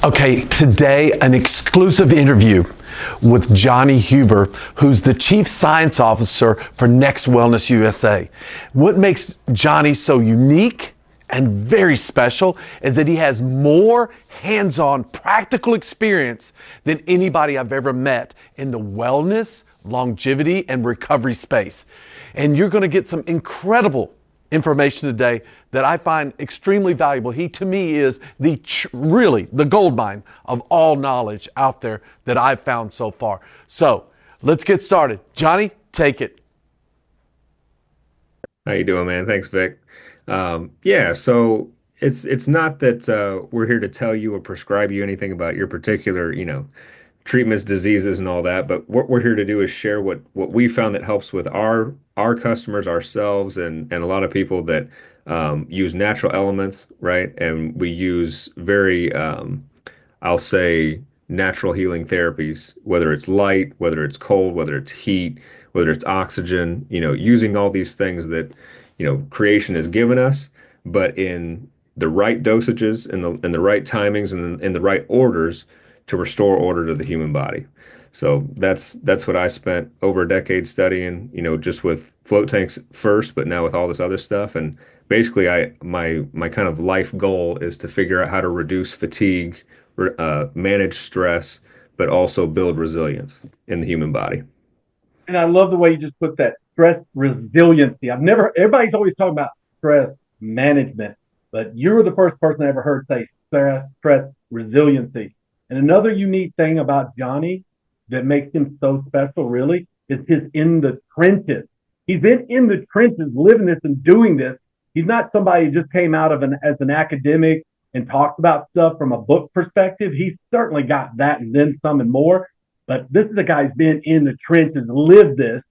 Okay, today an exclusive interview with Johnny Huber, who's the Chief Science Officer for Next Wellness USA. What makes Johnny so unique and very special is that he has more hands-on practical experience than anybody I've ever met in the wellness, longevity, and recovery space. And you're going to get some incredible information today that I find extremely valuable. He, to me, is really the gold mine of all knowledge out there that I've found so far. So let's get started. Johnny, take it. How you doing, man? Thanks, Vic. Yeah, so it's not that we're here to tell you or prescribe you anything about your particular, treatments, diseases, and all that. But what we're here to do is share what we found that helps with our customers, ourselves, and a lot of people that use natural elements, right? And we use very, I'll say, natural healing therapies, whether it's light, whether it's cold, whether it's heat, whether it's oxygen, using all these things that, creation has given us, but in the right dosages and the right timings and in the right orders to restore order to the human body. So that's what I spent over a decade studying, just with float tanks first, but now with all this other stuff. And basically, my kind of life goal is to figure out how to reduce fatigue, manage stress, but also build resilience in the human body. And I love the way you just put that stress resiliency. Everybody's always talking about stress management, but you were the first person I ever heard say stress resiliency. And another unique thing about Johnny that makes him so special, really, is his in the trenches. He's been in the trenches, living this and doing this. He's not somebody who just came out of as an academic and talks about stuff from a book perspective. He's certainly got that and then some and more. But this is a guy who's been in the trenches, lived this,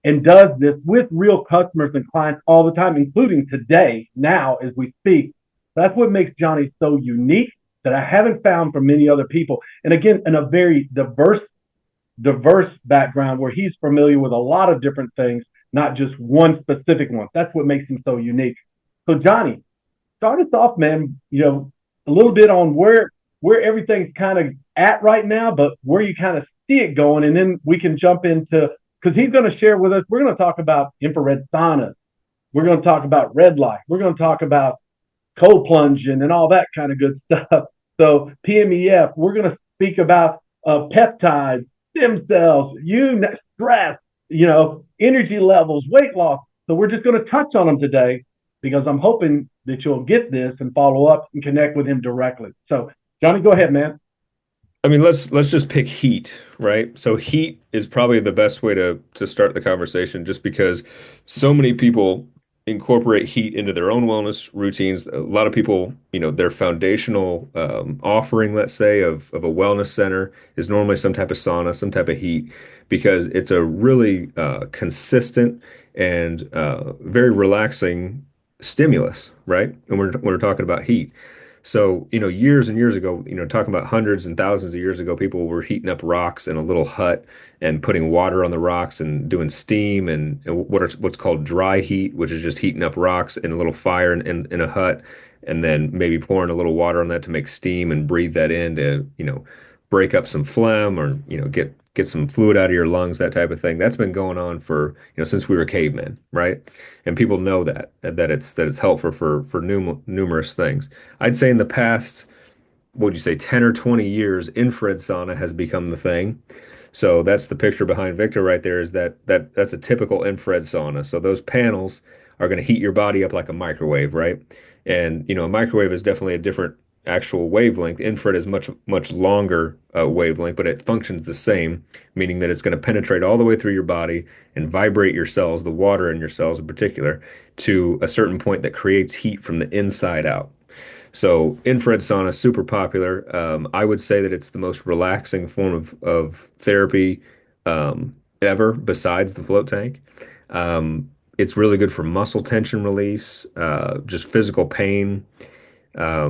and does this with real customers and clients all the time, including today, now as we speak. That's what makes Johnny so unique that I haven't found from many other people. And again, in a very diverse background where he's familiar with a lot of different things, not just one specific one. That's what makes him so unique. So Johnny, start us off, man, a little bit on where everything's kind of at right now, but where you kind of see it going. And then we can jump into, because he's going to share with us, we're going to talk about infrared saunas. We're going to talk about red light. We're going to talk about cold plunging and all that kind of good stuff. So PEMF, we're going to speak about peptides, stem cells, stress, energy levels, weight loss. So we're just going to touch on them today because I'm hoping that you'll get this and follow up and connect with him directly. So Johnny, go ahead, man. I mean, let's just pick heat, right? So heat is probably the best way to start the conversation, just because so many people incorporate heat into their own wellness routines. A lot of people, their foundational offering, let's say, of a wellness center is normally some type of sauna, some type of heat, because it's a really consistent and very relaxing stimulus, right? And we're talking about heat. So, years and years ago, talking about hundreds and thousands of years ago, people were heating up rocks in a little hut and putting water on the rocks and doing steam and what's called dry heat, which is just heating up rocks in a little fire in a hut, and then maybe pouring a little water on that to make steam and breathe that in to, break up some phlegm or, get some fluid out of your lungs, that type of thing. That's been going on for, since we were cavemen, right? And people know that it's helpful for numerous things. I'd say in the past, what would you say, 10 or 20 years, infrared sauna has become the thing. So that's the picture behind Victor right there, is that's a typical infrared sauna. So those panels are going to heat your body up like a microwave, right? And a microwave is definitely a different actual wavelength. Infrared is much longer wavelength, but it functions the same, meaning that it's going to penetrate all the way through your body and vibrate your cells, the water in your cells in particular, to a certain point that creates heat from the inside out. So infrared sauna is super popular. I would say that it's the most relaxing form of therapy ever, besides the float tank. It's really good for muscle tension release, just physical pain.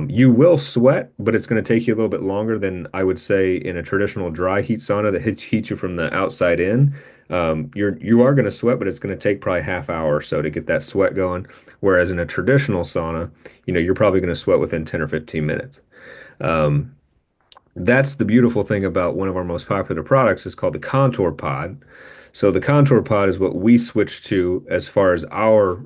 You will sweat, but it's going to take you a little bit longer than I would say in a traditional dry heat sauna that heats you from the outside in. You are going to sweat, but it's going to take probably half hour or so to get that sweat going. Whereas in a traditional sauna, you're probably going to sweat within 10 or 15 minutes. Um, That's the beautiful thing about one of our most popular products is called the Contour Pod. So the Contour Pod is what we switched to as far as our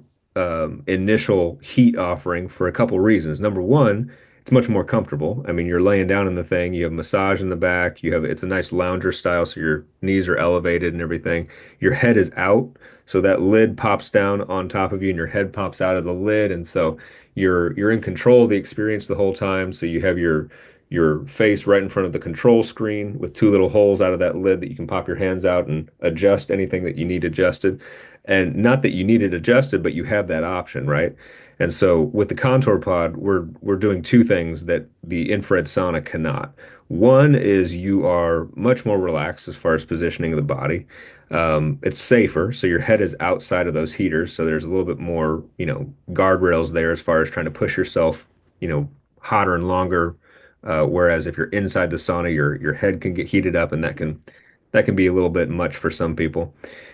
initial heat offering for a couple reasons. Number one, it's much more comfortable. I mean, you're laying down in the thing, you have massage in the back, it's a nice lounger style, so your knees are elevated and everything. Your head is out, so that lid pops down on top of you and your head pops out of the lid, and so you're in control of the experience the whole time. So you have your face right in front of the control screen with two little holes out of that lid that you can pop your hands out and adjust anything that you need adjusted. And not that you need it adjusted, but you have that option, right? And so with the Contour Pod, we're doing two things that the infrared sauna cannot. One is you are much more relaxed as far as positioning of the body. It's safer, so your head is outside of those heaters, so there's a little bit more, guardrails there as far as trying to push yourself, hotter and longer. Whereas if you're inside the sauna, your head can get heated up, and that can be a little bit much for some people.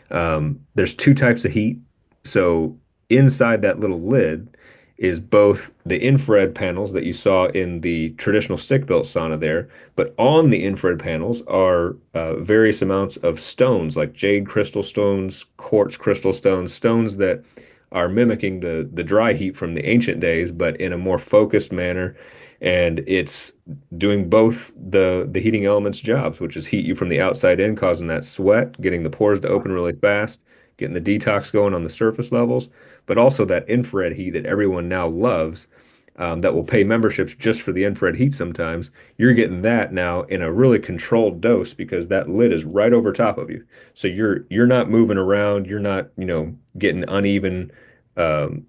There's two types of heat. So inside that little lid is both the infrared panels that you saw in the traditional stick-built sauna there, but on the infrared panels are various amounts of stones, like jade crystal stones, quartz crystal stones, stones that are mimicking the dry heat from the ancient days, but in a more focused manner. And it's doing both the heating elements jobs, which is heat you from the outside in, causing that sweat, getting the pores to open really fast, getting the detox going on the surface levels, but also that infrared heat that everyone now loves, that will pay memberships just for the infrared heat sometimes. You're getting that now in a really controlled dose because that lid is right over top of you. So you're not moving around, you're not, getting uneven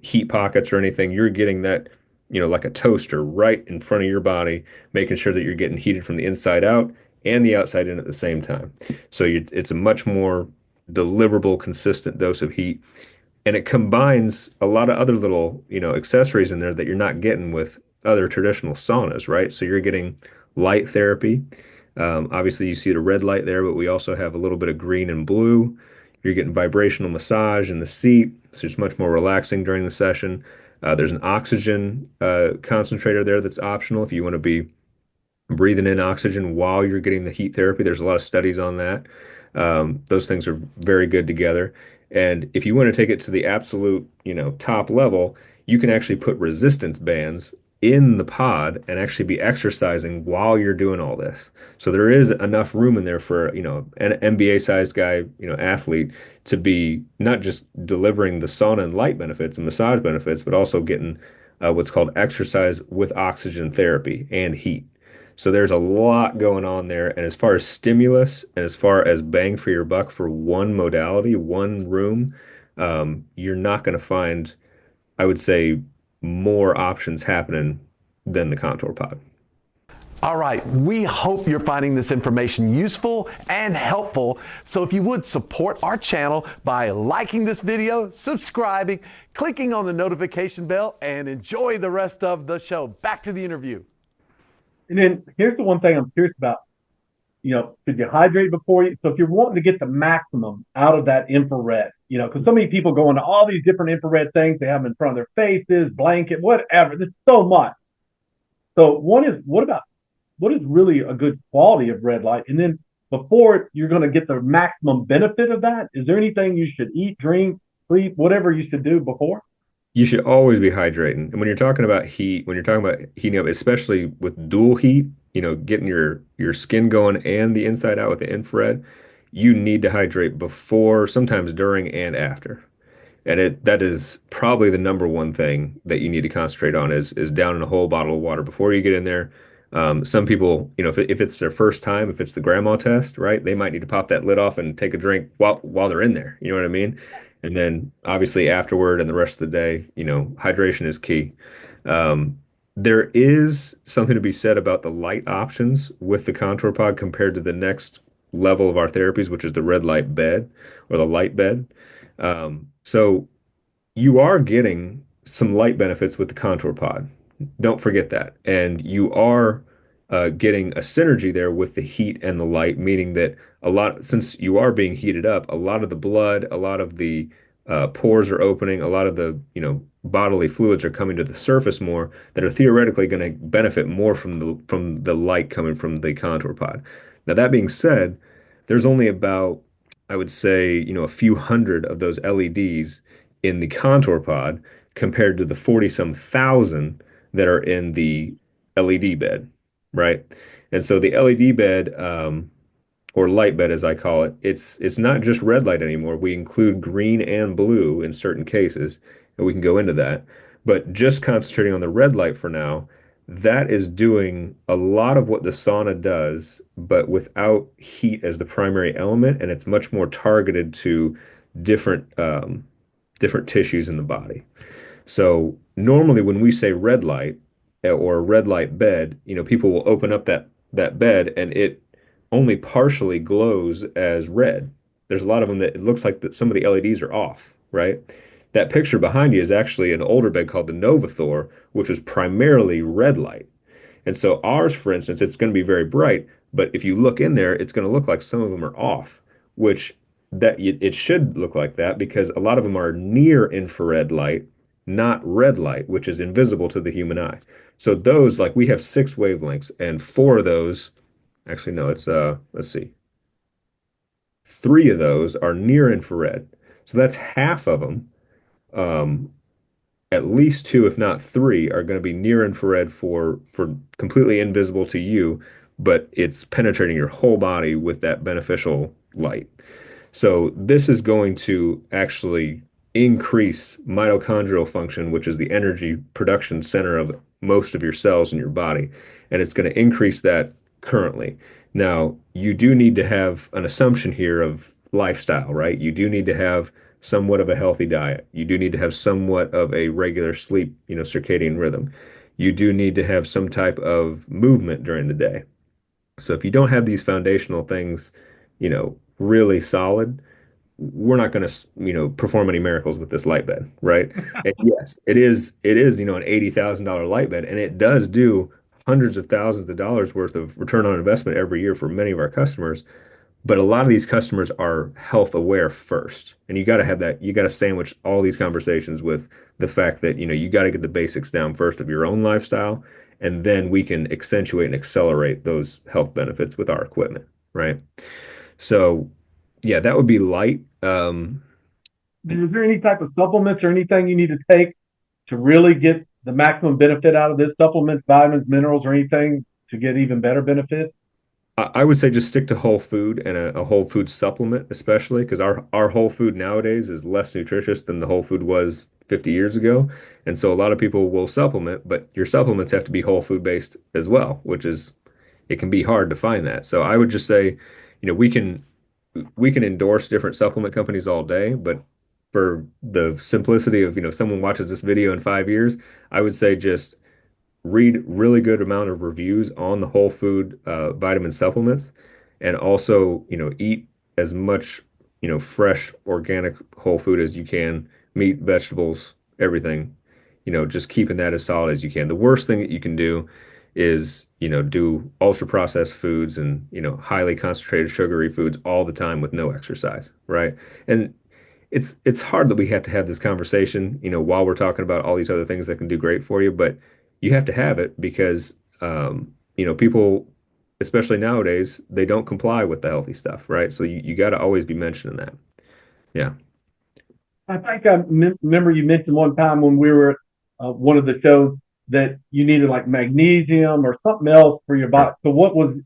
heat pockets or anything. You're getting that, like a toaster right in front of your body, making sure that you're getting heated from the inside out and the outside in at the same time. So it's a much more deliverable, consistent dose of heat. And it combines a lot of other little, accessories in there that you're not getting with other traditional saunas, right? So you're getting light therapy. Obviously, you see the red light there, but we also have a little bit of green and blue. You're getting vibrational massage in the seat, so it's much more relaxing during the session. There's an oxygen concentrator there that's optional if you want to be breathing in oxygen while you're getting the heat therapy. There's a lot of studies on that. Those things are very good together. And if you want to take it to the absolute, top level, you can actually put resistance bands in the pod and actually be exercising while you're doing all this. So there is enough room in there for, an NBA sized guy, athlete to be not just delivering the sauna and light benefits and massage benefits, but also getting what's called exercise with oxygen therapy and heat. So there's a lot going on there. And as far as stimulus and as far as bang for your buck for one modality, one room, you're not going to find, I would say, more options happening than the Contour Pod. All right, we hope you're finding this information useful and helpful. So if you would support our channel by liking this video, subscribing, clicking on the notification bell, and enjoy the rest of the show. Back to the interview. And then here's the one thing I'm curious about. Should you hydrate before you? So if you're wanting to get the maximum out of that infrared, because so many people go into all these different infrared things, they have them in front of their faces, blanket, whatever. There's so much. So what is really a good quality of red light? And then before you're going to get the maximum benefit of that, is there anything you should eat, drink, sleep, whatever you should do before? You should always be hydrating. And when you're talking about heat, when you're talking about heating up, especially with dual heat, getting your skin going and the inside out with the infrared, you need to hydrate before, sometimes during and after. And that is probably the number one thing that you need to concentrate on is down in a whole bottle of water before you get in there. Some people, if it's their first time, if it's the grandma test, right, they might need to pop that lid off and take a drink while they're in there. You know what I mean? And then obviously afterward and the rest of the day, hydration is key. There is something to be said about the light options with the Contour Pod compared to the next level of our therapies, which is the red light bed or the light bed. So you are getting some light benefits with the Contour Pod. Don't forget that. And you are getting a synergy there with the heat and the light, meaning that since you are being heated up, a lot of the blood, a lot of the pores are opening, a lot of the, bodily fluids are coming to the surface more that are theoretically going to benefit more from the light coming from the contour pod. Now that being said, there's only about, I would say, a few hundred of those LEDs in the contour pod compared to the 40 some thousand that are in the LED bed, right? And so the LED bed, or light bed as I call it, it's not just red light anymore. We include green and blue in certain cases, and we can go into that. But just concentrating on the red light for now, that is doing a lot of what the sauna does, but without heat as the primary element, and it's much more targeted to different different tissues in the body. So normally when we say red light or red light bed, people will open up that bed and it only partially glows as red. There's a lot of them that it looks like that some of the LEDs are off, right? That picture behind you is actually an older bed called the Nova Thor, which was primarily red light. And so ours, for instance, it's going to be very bright, but if you look in there, it's going to look like some of them are off, which it should look like that because a lot of them are near infrared light, not red light, which is invisible to the human eye. So those, like we have six wavelengths, and four of those, actually no, it's let's see, three of those are near infrared. So that's half of them. Um, at least two, if not three, are going to be near infrared for completely invisible to you, but it's penetrating your whole body with that beneficial light. So this is going to actually increase mitochondrial function, which is the energy production center of most of your cells in your body, and it's going to increase that currently. Now, you do need to have an assumption here of lifestyle, right? You do need to have somewhat of a healthy diet. You do need to have somewhat of a regular sleep, circadian rhythm. You do need to have some type of movement during the day. So if you don't have these foundational things, really solid, we're not going to, perform any miracles with this light bed, right? And yes, it is, an $80,000 light bed, and it does do hundreds of thousands of dollars worth of return on investment every year for many of our customers. But a lot of these customers are health aware first. And you got to have that, you got to sandwich all these conversations with the fact that, you got to get the basics down first of your own lifestyle. And then we can accentuate and accelerate those health benefits with our equipment, right? So, yeah, that would be light. Is there any type of supplements or anything you need to take to really get the maximum benefit out of this? Supplements, vitamins, minerals, or anything to get even better benefits? I would say just stick to whole food and a whole food supplement, especially because our whole food nowadays is less nutritious than the whole food was 50 years ago. And so a lot of people will supplement, but your supplements have to be whole food based as well, which is it can be hard to find that. So I would just say, we can endorse different supplement companies all day, but for the simplicity of, someone watches this video in 5 years, I would say just read really good amount of reviews on the whole food vitamin supplements and also eat as much fresh organic whole food as you can, meat, vegetables, everything, just keeping that as solid as you can. The worst thing that you can do is do ultra processed foods and highly concentrated sugary foods all the time with no exercise, right? And it's hard that we have to have this conversation, while we're talking about all these other things that can do great for you, but you have to have it because people, especially nowadays, they don't comply with the healthy stuff, right? So you got to always be mentioning that. Yeah. I think remember you mentioned one time when we were at one of the shows that you needed like magnesium or something else for your body. Sure. So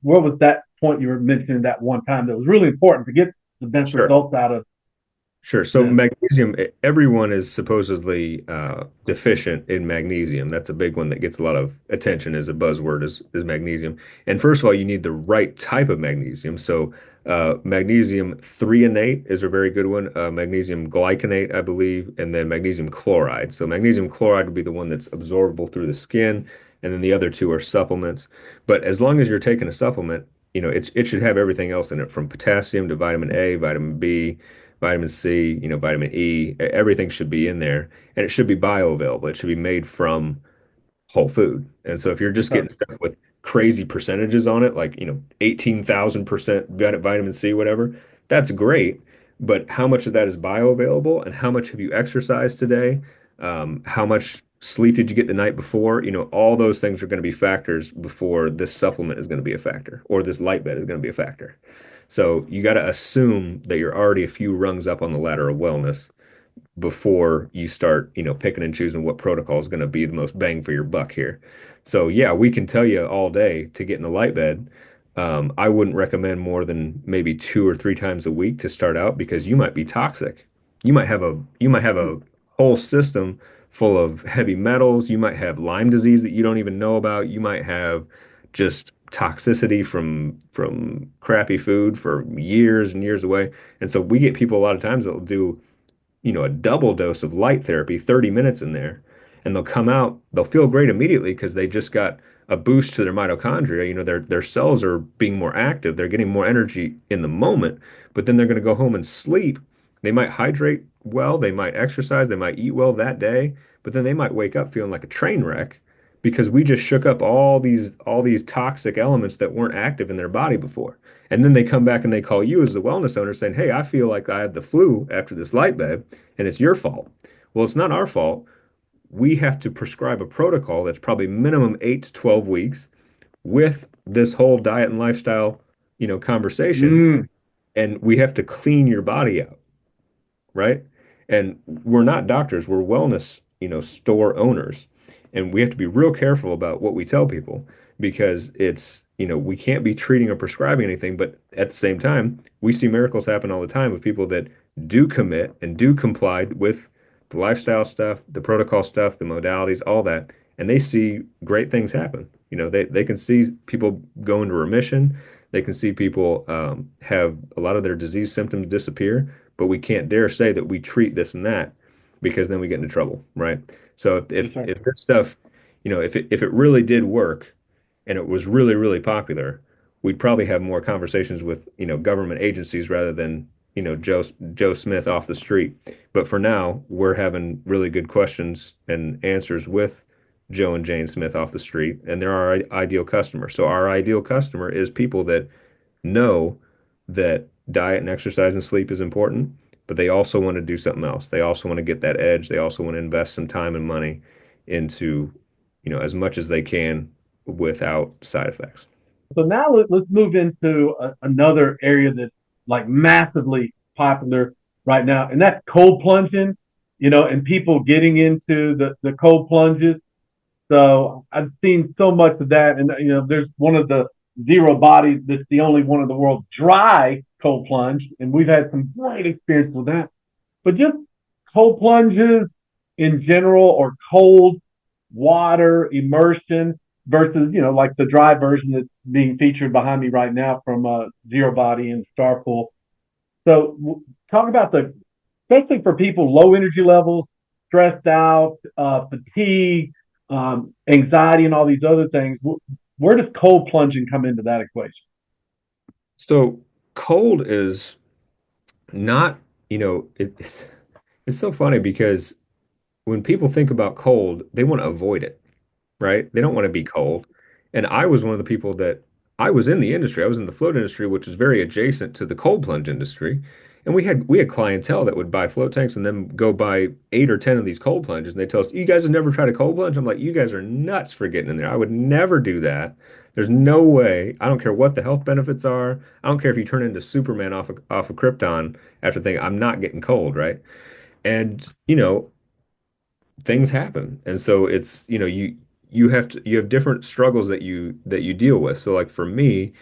what was that point you were mentioning that one time that was really important to get the best Sure. results out of Sure. So this? magnesium, everyone is supposedly deficient in magnesium. That's a big one that gets a lot of attention as a buzzword is magnesium. And first of all, you need the right type of magnesium. So magnesium threonate is a very good one. Magnesium glycinate, I believe, and then magnesium chloride. So magnesium chloride would be the one that's absorbable through the skin, and then the other two are supplements. But as long as you're taking a supplement, it should have everything else in it from potassium to vitamin A, vitamin B, vitamin C, vitamin E, everything should be in there and it should be bioavailable. It should be made from whole food. And so if you're just getting stuff with crazy percentages on it, like, 18,000% vitamin C, whatever, that's great. But how much of that is bioavailable and how much have you exercised today? How much sleep did you get the night before? All those things are going to be factors before this supplement is going to be a factor or this light bed is going to be a factor. So you got to assume that you're already a few rungs up on the ladder of wellness before you start, picking and choosing what protocol is going to be the most bang for your buck here. So yeah, we can tell you all day to get in a light bed. I wouldn't recommend more than maybe 2 or 3 times a week to start out because you might be toxic. You might have a whole system full of heavy metals. You might have Lyme disease that you don't even know about. You might have just toxicity from crappy food for years and years away. And so we get people a lot of times that will do a double dose of light therapy, 30 minutes in there, and they'll come out, they'll feel great immediately because they just got a boost to their mitochondria. Their cells are being more active, they're getting more energy in the moment, but then they're going to go home and sleep. They might hydrate well, they might exercise, they might eat well that day, but then they might wake up feeling like a train wreck because we just shook up all these toxic elements that weren't active in their body before. And then they come back and they call you as the wellness owner saying, "Hey, I feel like I had the flu after this light bed and it's your fault." Well, it's not our fault. We have to prescribe a protocol that's probably minimum 8 to 12 weeks with this whole diet and lifestyle, conversation. Mm. And we have to clean your body out, right? And we're not doctors, we're wellness, store owners. And we have to be real careful about what we tell people because we can't be treating or prescribing anything, but at the same time, we see miracles happen all the time with people that do commit and do comply with the lifestyle stuff, the protocol stuff, the modalities, all that, and they see great things happen. They can see people go into remission. They can see people have a lot of their disease symptoms disappear, but we can't dare say that we treat this and that because then we get into trouble, right? So if Yes, if, sir. if this stuff, if it really did work and it was really, really popular, we'd probably have more conversations with, government agencies rather than, Joe Smith off the street. But for now, we're having really good questions and answers with Joe and Jane Smith off the street, and they're our ideal customer. So our ideal customer is people that know that diet and exercise and sleep is important, but they also want to do something else. They also want to get that edge. They also want to invest some time and money into, as much as they can without side effects. So now let's move into another area that's like massively popular right now, and that's cold plunging, and people getting into the cold plunges. So I've seen so much of that, and there's one of the zero bodies that's the only one in the world dry cold plunge, and we've had some great experience with that. But just cold plunges in general, or cold water immersion versus like the dry version that's being featured behind me right now from Zero Body and Starpool. So talk about especially for people low energy levels, stressed out, fatigue, anxiety, and all these other things. Where does cold plunging come into that equation? So cold is not, it's so funny because when people think about cold, they want to avoid it, right? They don't want to be cold. And I was one of the people that I was in the industry. I was in the float industry, which is very adjacent to the cold plunge industry. And we had clientele that would buy float tanks and then go buy 8 or 10 of these cold plunges. And they tell us, "You guys have never tried a cold plunge?" I'm like, "You guys are nuts for getting in there. I would never do that. There's no way. I don't care what the health benefits are. I don't care if you turn into Superman off of Krypton after thinking I'm not getting cold, right?" And things happen. And so it's, you have different struggles that you deal with. So like for me,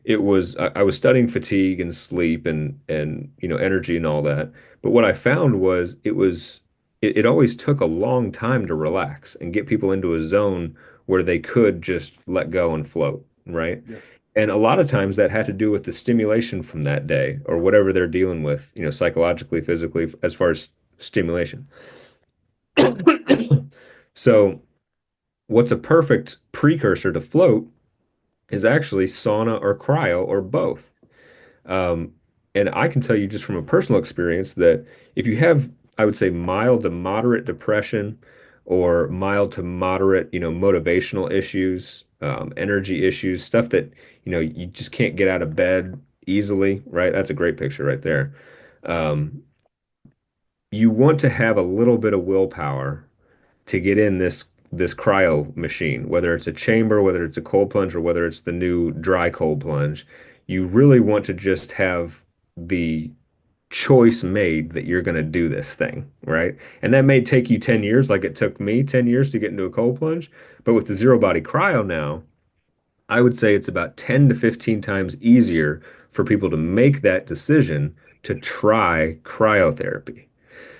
I was studying fatigue and sleep and energy and all that. But what I found was it always took a long time to relax and get people into a zone where they could just let go and float, right? Yeah. And a lot of times that had to do with the stimulation from that day or whatever they're dealing with, psychologically, physically, as far as stimulation. So, what's a perfect precursor to float is actually sauna or cryo or both. Um, and I can tell you just from a personal experience that if you have, I would say, mild to moderate depression or mild to moderate, motivational issues, energy issues, stuff that, you just can't get out of bed easily, right? That's a great picture right there. Um, you want to have a little bit of willpower to get in this cryo machine, whether it's a chamber, whether it's a cold plunge, or whether it's the new dry cold plunge, you really want to just have the choice made that you're going to do this thing, right? And that may take you 10 years, like it took me 10 years to get into a cold plunge. But with the zero body cryo now, I would say it's about 10 to 15 times easier for people to make that decision to try cryotherapy.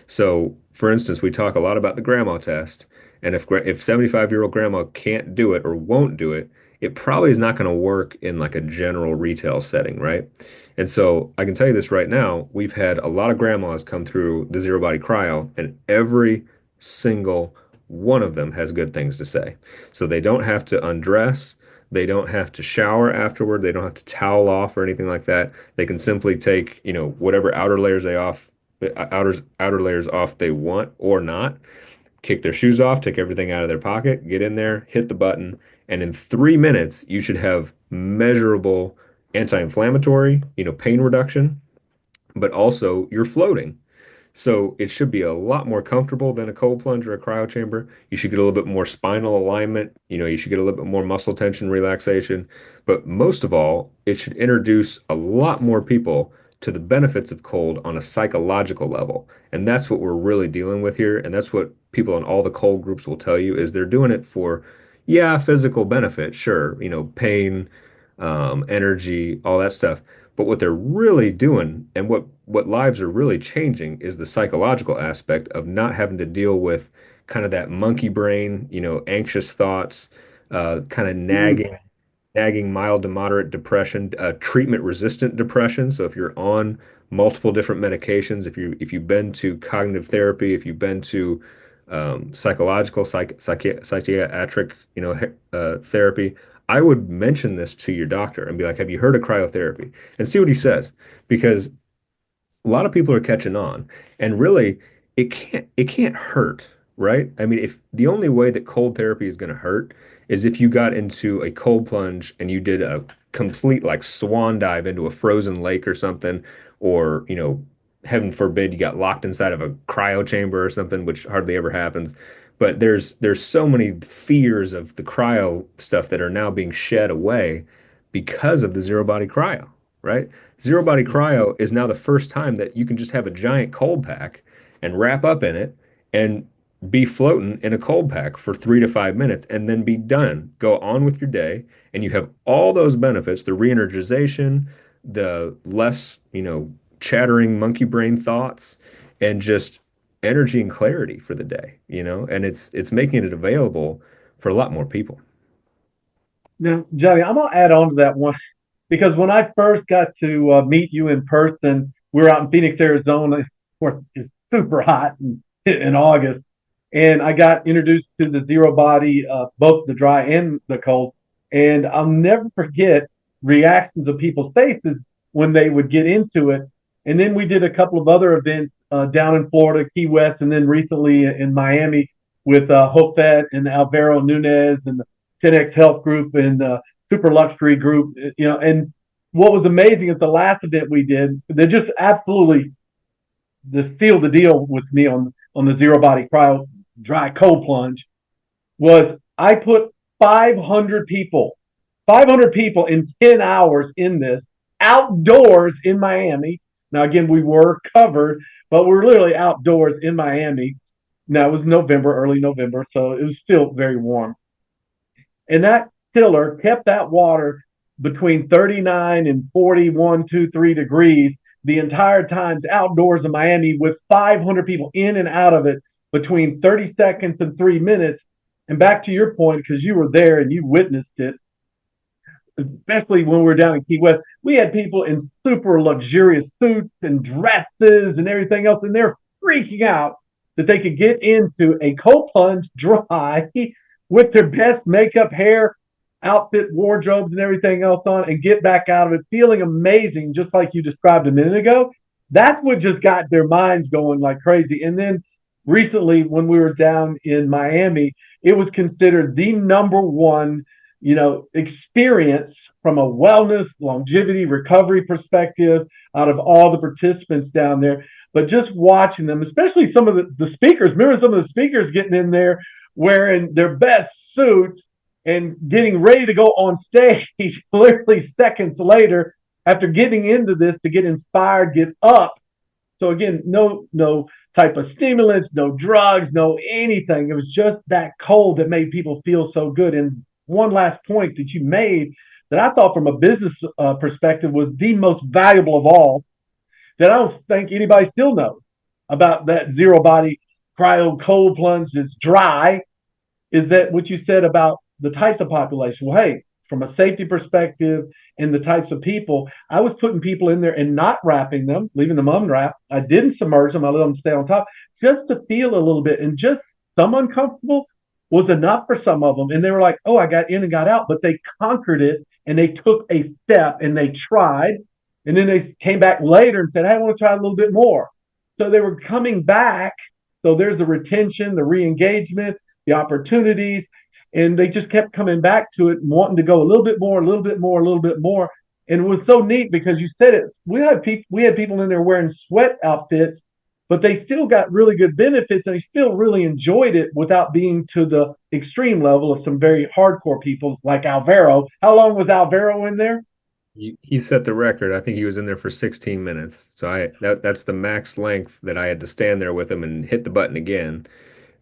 So, for instance, we talk a lot about the grandma test, and if 75-year-old grandma can't do it or won't do it, it probably is not going to work in like a general retail setting, right? And so I can tell you this right now, we've had a lot of grandmas come through the zero body cryo, and every single one of them has good things to say. So they don't have to undress, they don't have to shower afterward, they don't have to towel off or anything like that. They can simply take, whatever outer layers off they want or not, kick their shoes off, take everything out of their pocket, get in there, hit the button, and in 3 minutes you should have measurable anti-inflammatory, pain reduction, but also you're floating. So it should be a lot more comfortable than a cold plunge or a cryo chamber. You should get a little bit more spinal alignment. You should get a little bit more muscle tension relaxation. But most of all, it should introduce a lot more people to the benefits of cold on a psychological level. And that's what we're really dealing with here. And that's what people in all the cold groups will tell you is they're doing it for, yeah, physical benefit, sure, pain, energy, all that stuff. But what they're really doing and what lives are really changing is the psychological aspect of not having to deal with kind of that monkey brain, anxious thoughts, kind of nagging mild to moderate depression, treatment resistant depression. So if you're on multiple different medications, if you've been to cognitive therapy, if you've been to psychiatric, therapy, I would mention this to your doctor and be like, have you heard of cryotherapy? And see what he says. Because a lot of people are catching on. And really, it can't hurt, right? I mean, if the only way that cold therapy is going to hurt is if you got into a cold plunge and you did a complete like swan dive into a frozen lake or something, or, heaven forbid you got locked inside of a cryo chamber or something, which hardly ever happens. But there's so many fears of the cryo stuff that are now being shed away because of the zero body cryo, right? Zero body cryo is now the first time that you can just have a giant cold pack and wrap up in it and be floating in a cold pack for 3 to 5 minutes and then be done. Go on with your day, and you have all those benefits, the re-energization, the less, chattering monkey brain thoughts, and just energy and clarity for the day, and it's making it available for a lot more people. Now, Johnny, I'm gonna add on to that one because when I first got to meet you in person, we were out in Phoenix, Arizona. Of course, it's super hot in August, and I got introduced to the zero body, both the dry and the cold. And I'll never forget reactions of people's faces when they would get into it. And then we did a couple of other events down in Florida, Key West, and then recently in Miami with Hofet and Alvaro Nunez and the 10X Health Group and the Super Luxury Group. And what was amazing is the last event we did, they just absolutely sealed the deal with me on the zero body cryo dry cold plunge. Was I put 500 people in 10 hours in this outdoors in Miami. Now, again, we were covered, but we're literally outdoors in Miami. Now, it was early November, so it was still very warm. And that chiller kept that water between 39 and 41, 2, 3 degrees the entire time outdoors in Miami with 500 people in and out of it between 30 seconds and 3 minutes. And back to your point, because you were there and you witnessed it, especially when we were down in Key West, we had people in super luxurious suits and dresses and everything else, and they're freaking out that they could get into a cold plunge dry with their best makeup, hair, outfit, wardrobes, and everything else on and get back out of it feeling amazing, just like you described a minute ago. That's what just got their minds going like crazy. And then recently, when we were down in Miami, it was considered the number one experience from a wellness, longevity, recovery perspective out of all the participants down there. But just watching them, especially some of the speakers, remember some of the speakers getting in there wearing their best suits and getting ready to go on stage literally seconds later after getting into this to get inspired, get up. So again, no type of stimulants, no drugs, no anything. It was just that cold that made people feel so good. And one last point that you made that I thought from a business perspective was the most valuable of all that I don't think anybody still knows about that zero body cryo cold plunge that's dry is that what you said about the types of population. Well, hey, from a safety perspective and the types of people, I was putting people in there and not wrapping them, leaving them unwrapped. I didn't submerge them. I let them stay on top just to feel a little bit. And just some uncomfortable was enough for some of them. And they were like, oh, I got in and got out, but they conquered it and they took a step and they tried. And then they came back later and said, hey, I want to try a little bit more. So they were coming back. So there's the retention, the re-engagement, the opportunities, and they just kept coming back to it and wanting to go a little bit more, a little bit more, a little bit more. And it was so neat because you said it. We had people in there wearing sweat outfits, but they still got really good benefits and they still really enjoyed it without being to the extreme level of some very hardcore people like Alvaro. How long was Alvaro in there? He set the record. I think he was in there for 16 minutes. So that's the max length that I had to stand there with him and hit the button again.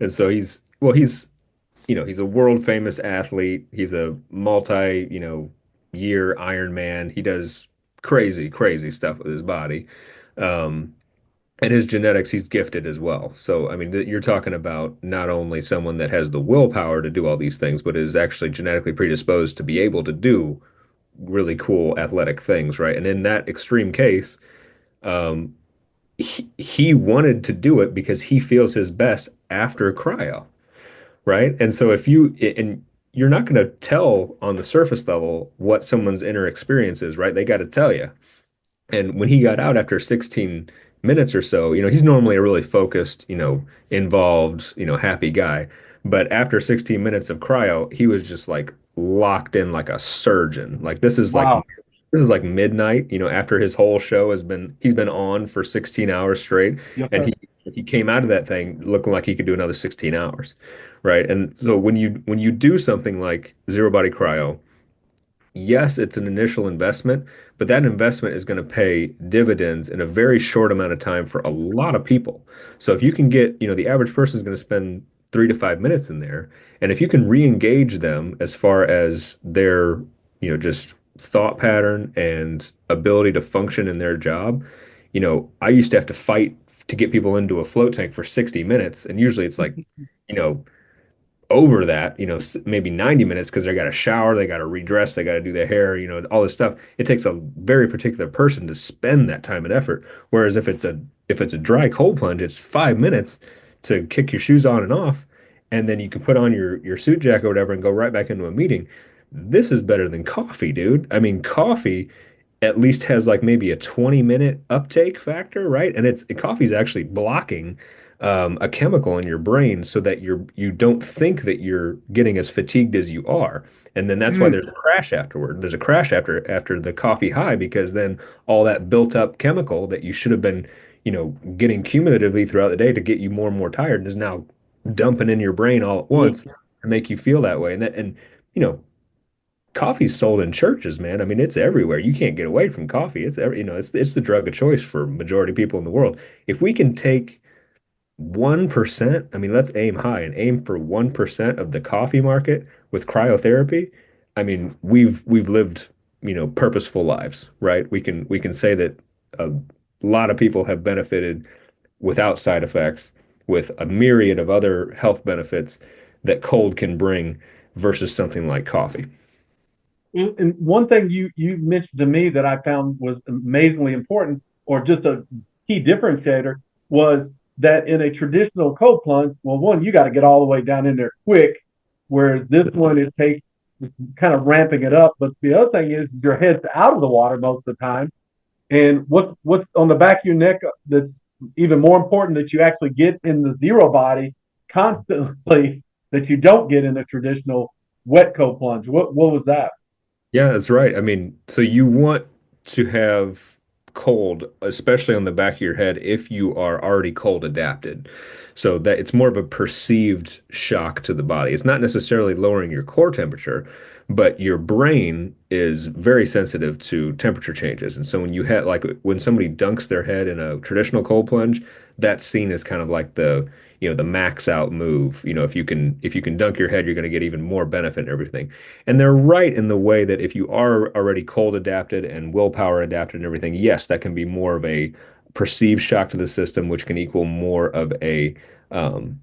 And so he's a world famous athlete. He's a multi, year Ironman. He does crazy, crazy stuff with his body. Um, and his genetics, he's gifted as well. So, I mean, you're talking about not only someone that has the willpower to do all these things, but is actually genetically predisposed to be able to do really cool athletic things, right? And in that extreme case, um, he wanted to do it because he feels his best after cryo, right? And so and you're not going to tell on the surface level what someone's inner experience is, right? They got to tell you. And when he got out after 16 minutes or so, he's normally a really focused, involved, happy guy. But after 16 minutes of cryo, he was just like locked in like a surgeon. Like Wow. this is like midnight, after his whole show he's been on for 16 hours straight, Yes, and sir. he came out of that thing looking like he could do another 16 hours, right? And so when you do something like zero body cryo, yes, it's an initial investment, but that investment is going to pay dividends in a very short amount of time for a lot of people. So if you can get, the average person is going to spend 3 to 5 minutes in there, and if you can re-engage them as far as their, just thought pattern and ability to function in their job, I used to have to fight to get people into a float tank for 60 minutes, and usually it's like, you know, over that, maybe 90 minutes because they got to shower, they got to redress, they got to do their hair, all this stuff. It takes a very particular person to spend that time and effort. Whereas if it's a dry cold plunge, it's 5 minutes to kick your shoes on and off, and then you can put on your suit jacket or whatever and go right back into a meeting. This is better than coffee, dude. I mean, coffee at least has like maybe a 20-minute uptake factor, right? And coffee's actually blocking a chemical in your brain so that you don't think that you're getting as fatigued as you are. And then that's why Mm, there's a crash afterward. There's a crash after the coffee high because then all that built up chemical that you should have been, getting cumulatively throughout the day to get you more and more tired is now dumping in your brain all at mm, once to make you feel that way. And you know, coffee's sold in churches, man. I mean, it's everywhere. You can't get away from coffee. It's the drug of choice for majority of people in the world. If we can take 1%, I mean, let's aim high and aim for 1% of the coffee market with cryotherapy. I mean, we've lived, purposeful lives, right? We can say that a lot of people have benefited without side effects with a myriad of other health benefits that cold can bring versus something like coffee. and one thing you mentioned to me that I found was amazingly important, or just a key differentiator, was that in a traditional cold plunge, well, one, you got to get all the way down in there quick, whereas this one it takes kind of ramping it up. But the other thing is your head's out of the water most of the time, and what's on the back of your neck that's even more important that you actually get in the zero body constantly that you don't get in a traditional wet cold plunge. What was that? Yeah, that's right. I mean, so you want to have cold, especially on the back of your head, if you are already cold adapted. So that it's more of a perceived shock to the body. It's not necessarily lowering your core temperature, but your brain is very sensitive to temperature changes. And so when you had like when somebody dunks their head in a traditional cold plunge, that's seen as kind of like the max out move. If you can dunk your head, you're going to get even more benefit and everything. And they're right in the way that if you are already cold adapted and willpower adapted and everything, yes, that can be more of a perceived shock to the system, which can equal more of a um,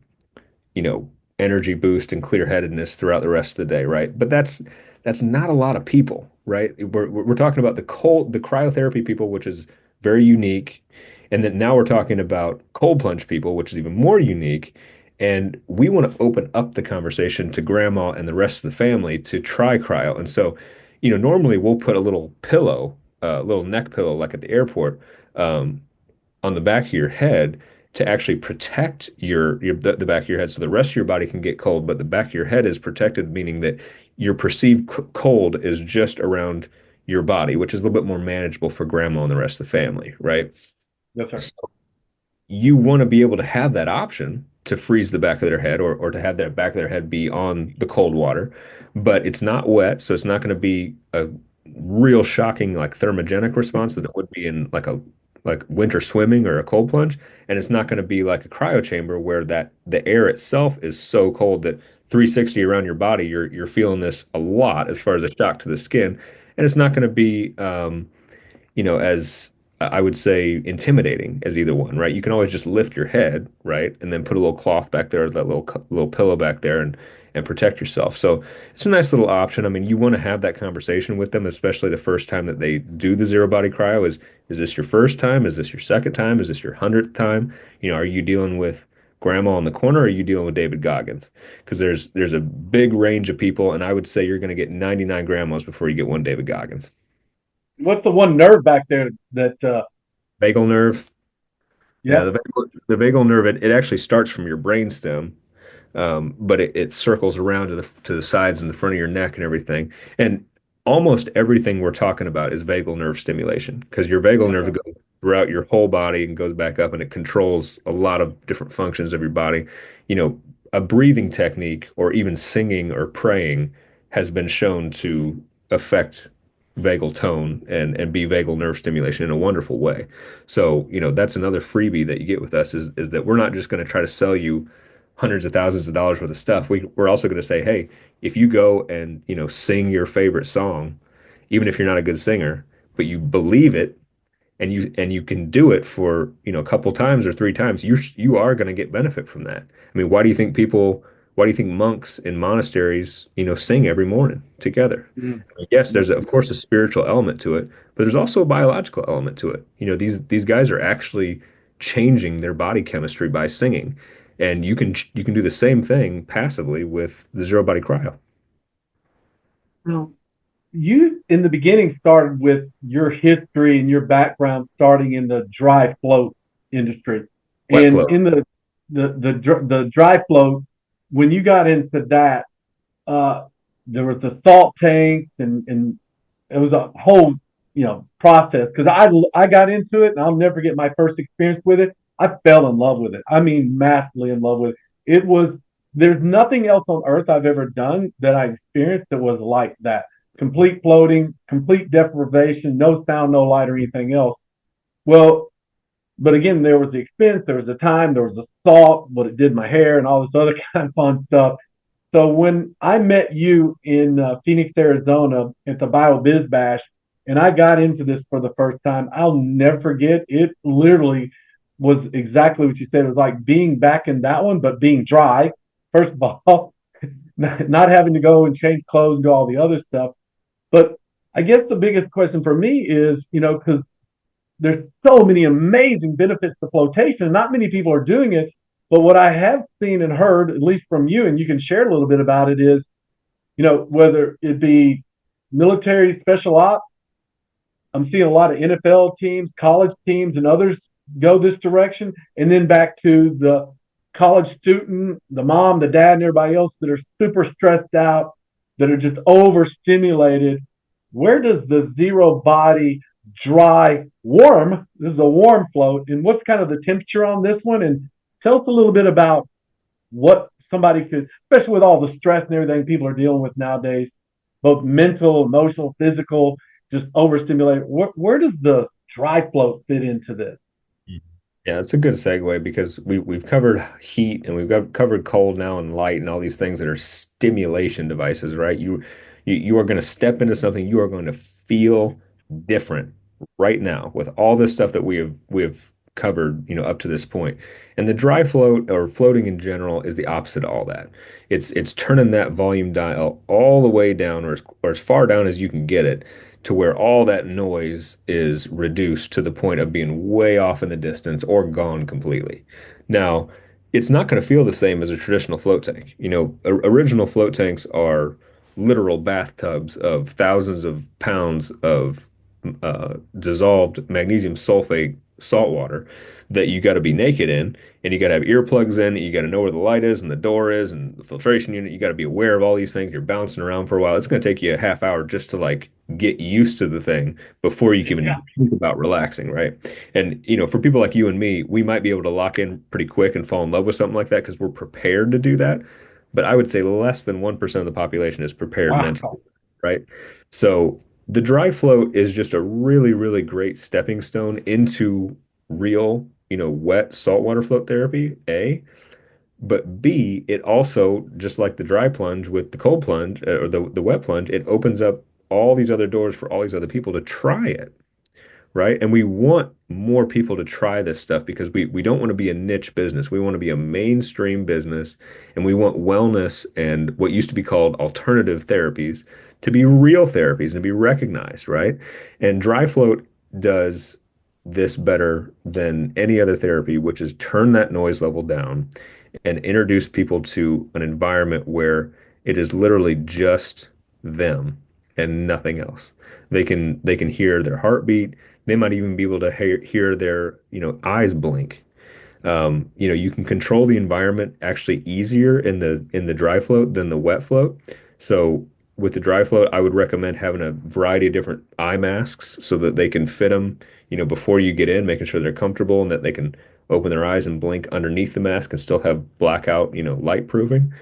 you know, energy boost and clear-headedness throughout the rest of the day, right? But that's not a lot of people, right? We're talking about the cryotherapy people, which is very unique, and then now we're talking about cold plunge people, which is even more unique. And we want to open up the conversation to grandma and the rest of the family to try cryo. And so, normally we'll put a little pillow, a little neck pillow, like at the airport, um, on the back of your head to actually protect the back of your head so the rest of your body can get cold, but the back of your head is protected, meaning that your perceived cold is just around your body, which is a little bit more manageable for grandma and the rest of the family, right? Yes, sir. So you want to be able to have that option to freeze the back of their head or to have that back of their head be on the cold water, but it's not wet, so it's not going to be a real shocking like thermogenic response that it would be in like winter swimming or a cold plunge, and it's not going to be like a cryo chamber where that the air itself is so cold that 360 around your body, you're feeling this a lot as far as a shock to the skin, and it's not going to be as I would say intimidating as either one, right? You can always just lift your head, right, and then put a little cloth back there, that little pillow back there, and protect yourself. So it's a nice little option. I mean, you want to have that conversation with them, especially the first time that they do the zero body cryo. Is this your first time? Is this your second time? Is this your 100th time? Are you dealing with grandma in the corner, or are you dealing with David Goggins? Because there's a big range of people, and I would say you're going to get 99 grandmas before you get one David Goggins. What's the one nerve back there that Vagal nerve. Yeah, yeah. the vagal nerve, it actually starts from your brainstem, but it circles around to the sides and the front of your neck and everything. And almost everything we're talking about is vagal nerve stimulation because your vagal nerve goes throughout your whole body and goes back up and it controls a lot of different functions of your body. A breathing technique or even singing or praying has been shown to affect vagal tone and be vagal nerve stimulation in a wonderful way. So, that's another freebie that you get with us is that we're not just going to try to sell you hundreds of thousands of dollars worth of stuff. We're also going to say, hey, if you go and, sing your favorite song, even if you're not a good singer, but you believe it and you can do it for, a couple times or three times, you are going to get benefit from that. I mean, why do you think monks in monasteries, sing every morning together? Mm. I mean, yes, there's of course a spiritual element to it, but there's also a biological element to it. These guys are actually changing their body chemistry by singing, and you can do the same thing passively with the zero body cryo. Well, you in the beginning started with your history and your background starting in the dry float industry, Wet and flow. in the dry float, when you got into that, uh, there was the salt tanks and it was a whole process because I got into it and I'll never forget my first experience with it. I fell in love with it. I mean, massively in love with it. It was there's nothing else on earth I've ever done that I experienced that was like that. Complete floating, complete deprivation, no sound, no light, or anything else. Well, but again, there was the expense, there was the time, there was the salt, what it did my hair, and all this other kind of fun stuff. So when I met you in Phoenix, Arizona at the BioBiz Bash, and I got into this for the first time, I'll never forget. It literally was exactly what you said. It was like being back in that one, but being dry. First of all, not having to go and change clothes and do all the other stuff. But I guess the biggest question for me is, because there's so many amazing benefits to flotation. Not many people are doing it. But what I have seen and heard, at least from you, and you can share a little bit about it, is, whether it be military special ops, I'm seeing a lot of NFL teams, college teams, and others go this direction. And then back to the college student, the mom, the dad, and everybody else that are super stressed out, that are just overstimulated. Where does the zero body dry, warm. This is a warm float. And what's kind of the temperature on this one? And tell us a little bit about what somebody could, especially with all the stress and everything people are dealing with nowadays, both mental, emotional, physical, just overstimulated. Where does the dry float fit into this? Yeah, it's a good segue because we've covered heat and covered cold now and light and all these things that are stimulation devices, right? You are going to step into something, you are going to feel different right now with all this stuff that we have covered, up to this point. And the dry float or floating in general is the opposite of all that. It's turning that volume dial all the way down or as far down as you can get it to where all that noise is reduced to the point of being way off in the distance or gone completely. Now, it's not going to feel the same as a traditional float tank. Original float tanks are literal bathtubs of thousands of pounds of dissolved magnesium sulfate salt water that you got to be naked in, and you got to have earplugs in, you got to know where the light is and the door is and the filtration unit. You got to be aware of all these things. You're bouncing around for a while. It's going to take you a half hour just to like get used to the thing before you can Yeah. even think about relaxing, right? And for people like you and me, we might be able to lock in pretty quick and fall in love with something like that because we're prepared to do that. But I would say less than 1% of the population is prepared mentally, Wow. right? So the dry float is just a really, really great stepping stone into real, wet saltwater float therapy, A. But B, it also, just like the dry plunge with the cold plunge or the wet plunge, it opens up all these other doors for all these other people to try it, right? And we want more people to try this stuff because we don't want to be a niche business. We want to be a mainstream business, and we want wellness and what used to be called alternative therapies to be real therapies and to be recognized, right? And dry float does this better than any other therapy, which is turn that noise level down and introduce people to an environment where it is literally just them and nothing else. They can hear their heartbeat. They might even be able to hear their, eyes blink. You can control the environment actually easier in the dry float than the wet float. So with the dry float, I would recommend having a variety of different eye masks so that they can fit them, before you get in, making sure they're comfortable and that they can open their eyes and blink underneath the mask and still have blackout, light proofing.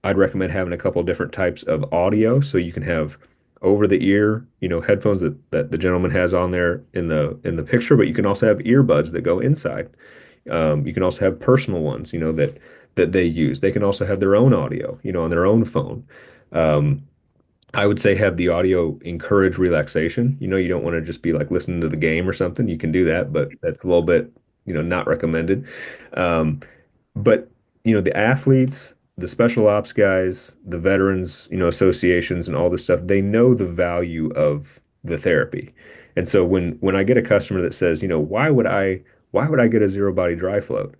I'd recommend having a couple different types of audio so you can have over the ear, headphones that the gentleman has on there in the picture, but you can also have earbuds that go inside. You can also have personal ones, that they use. They can also have their own audio, on their own phone. Um, I would say have the audio encourage relaxation. You don't want to just be like listening to the game or something. You can do that, but that's a little bit, not recommended. Um, but the athletes, the special ops guys, the veterans, associations and all this stuff, they know the value of the therapy. And so when I get a customer that says, why would I get a zero body dry float?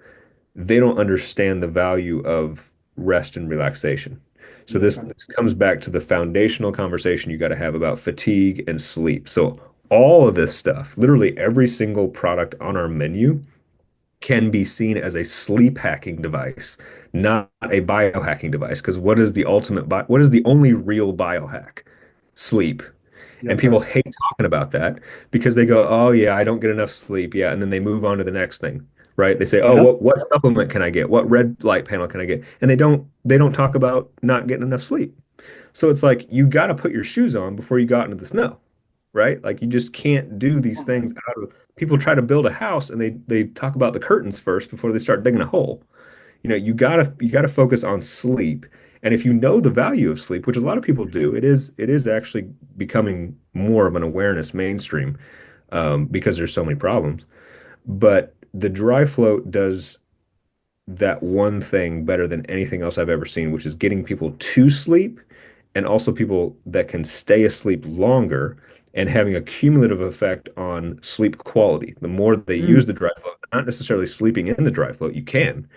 They don't understand the value of rest and relaxation. So this comes back to the foundational conversation you got to have about fatigue and sleep. So all of this stuff, literally every single product on our menu can be seen as a sleep hacking device, not a biohacking device. Because what is the only real biohack? Sleep. Yes, And people sir. hate talking about that because they go, oh yeah, I don't get enough sleep. Yeah. And then they move on to the next thing, right? They say, oh, Yep. what supplement can I get? What red light panel can I get? And they don't talk about not getting enough sleep. So it's like you got to put your shoes on before you go out into the snow, right? Like you just can't do these things out of people try to build a house and they talk about the curtains first before they start digging a hole. You gotta focus on sleep. And if you know the value of sleep, which a lot of people do, it is actually becoming more of an awareness mainstream because there's so many problems. But the dry float does that one thing better than anything else I've ever seen, which is getting people to sleep and also people that can stay asleep longer and having a cumulative effect on sleep quality. The more they use Mm. the dry float, not necessarily sleeping in the dry float, you can.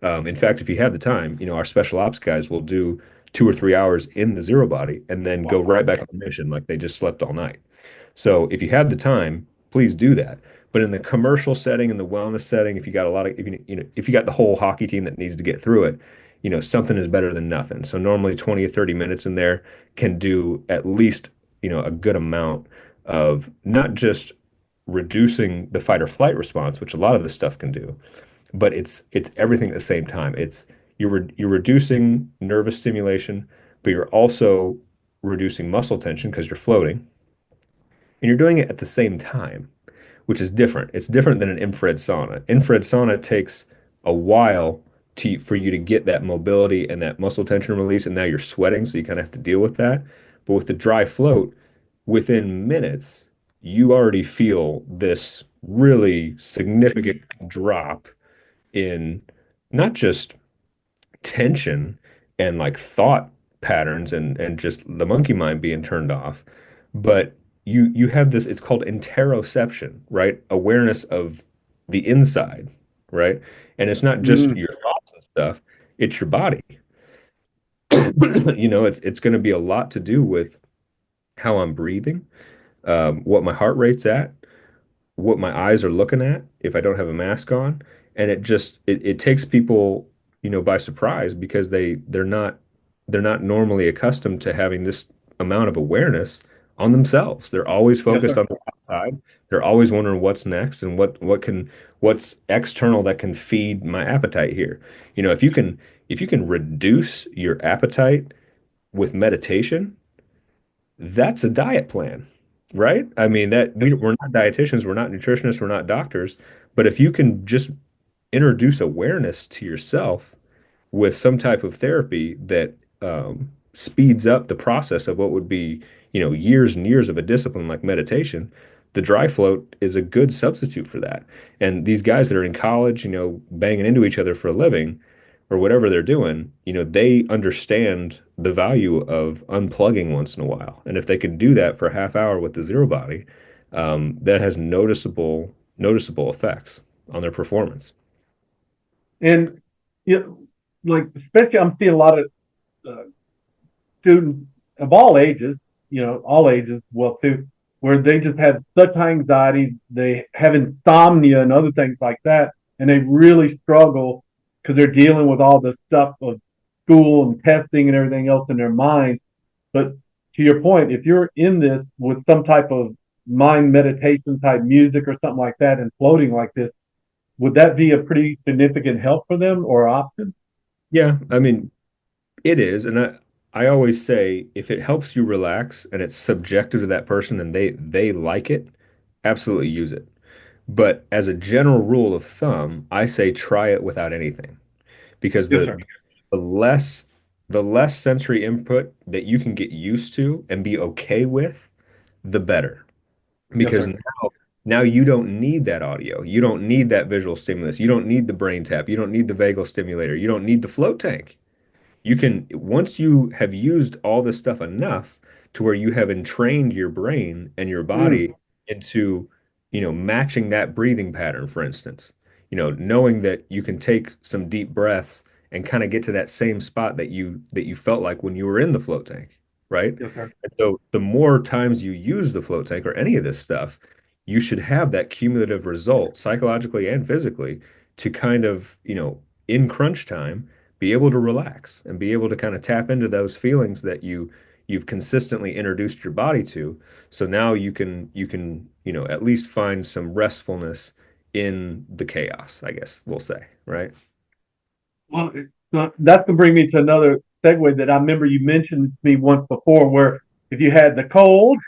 In fact, if you have the time, our special ops guys will do 2 or 3 hours in the zero body and then go right back on the mission like they just slept all night. So if you have the time, please do that. But in the commercial setting, in the wellness setting, if you got a lot of, if you got the whole hockey team that needs to get through it, something is better than nothing. So normally 20 or 30 minutes in there can do at least, a good amount of not just reducing the fight or flight response, which a lot of this stuff can do, but it's everything at the same time. It's you're reducing nervous stimulation, but you're also reducing muscle tension because you're floating, and you're doing it at the same time, which is different. It's different than an infrared sauna. Infrared sauna takes a while for you to get that mobility and that muscle tension release, and now you're sweating, so you kind of have to deal with that. But with the dry float, within minutes, you already feel this really significant drop in not just tension and like thought patterns and just the monkey mind being turned off, but you have this, it's called interoception, right? Awareness of the inside, right? And it's not just Mm, your thoughts and stuff, it's your body. It's going to be a lot to do with how I'm breathing, what my heart rate's at, what my eyes are looking at if I don't have a mask on. And it takes people, by surprise because they're not normally accustomed to having this amount of awareness on themselves. They're always yes, focused sir. on the outside. They're always wondering what's next and what's external that can feed my appetite here. If you can reduce your appetite with meditation, that's a diet plan, right? I mean, we're not dietitians, we're not nutritionists, we're not doctors, but if you can just introduce awareness to yourself with some type of therapy that speeds up the process of what would be, years and years of a discipline like meditation, the dry float is a good substitute for that. And these guys that are in college, banging into each other for a living or whatever they're doing, they understand the value of unplugging once in a while. And if they can do that for a half hour with the zero body, that has noticeable effects on their performance. And you know, like especially I'm seeing a lot of uh, students of all ages, all ages, well too, where they just have such anxiety, they have insomnia and other things like that, and they really struggle because they're dealing with all the stuff of school and testing and everything else in their mind. But to your point, if you're in this with some type of mind meditation type music or something like that and floating like this, would that be a pretty significant help for them or option? Yeah, I mean, it is, and I always say if it helps you relax and it's subjective to that person and they like it, absolutely use it. But as a general rule of thumb, I say try it without anything because Yes, sir. the less the less sensory input that you can get used to and be okay with, the better. Yes, Because sir. now you don't need that audio. You don't need that visual stimulus. You don't need the brain tap. You don't need the vagal stimulator. You don't need the float tank. You can, once you have used all this stuff enough to where you have entrained your brain and your Mm, body into, matching that breathing pattern, for instance, knowing that you can take some deep breaths and kind of get to that same spot that you felt like when you were in the float tank, right? yes, sir. And so the more times you use the float tank or any of this stuff, you should have that cumulative result psychologically and physically to kind of, in crunch time be able to relax and be able to kind of tap into those feelings that you've consistently introduced your body to. So now you can at least find some restfulness in the chaos, I guess we'll say, right? Well, so that's going to bring me to another segue that I remember you mentioned to me once before, where if you had the cold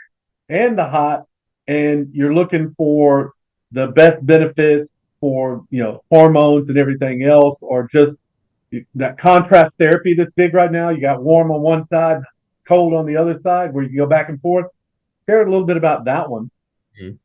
and the hot, and you're looking for the best benefits for hormones and everything else, or just that contrast therapy that's big right now. You got warm on one side, cold on the other side, where you can go back and forth. Share a little bit about that one. Mhm.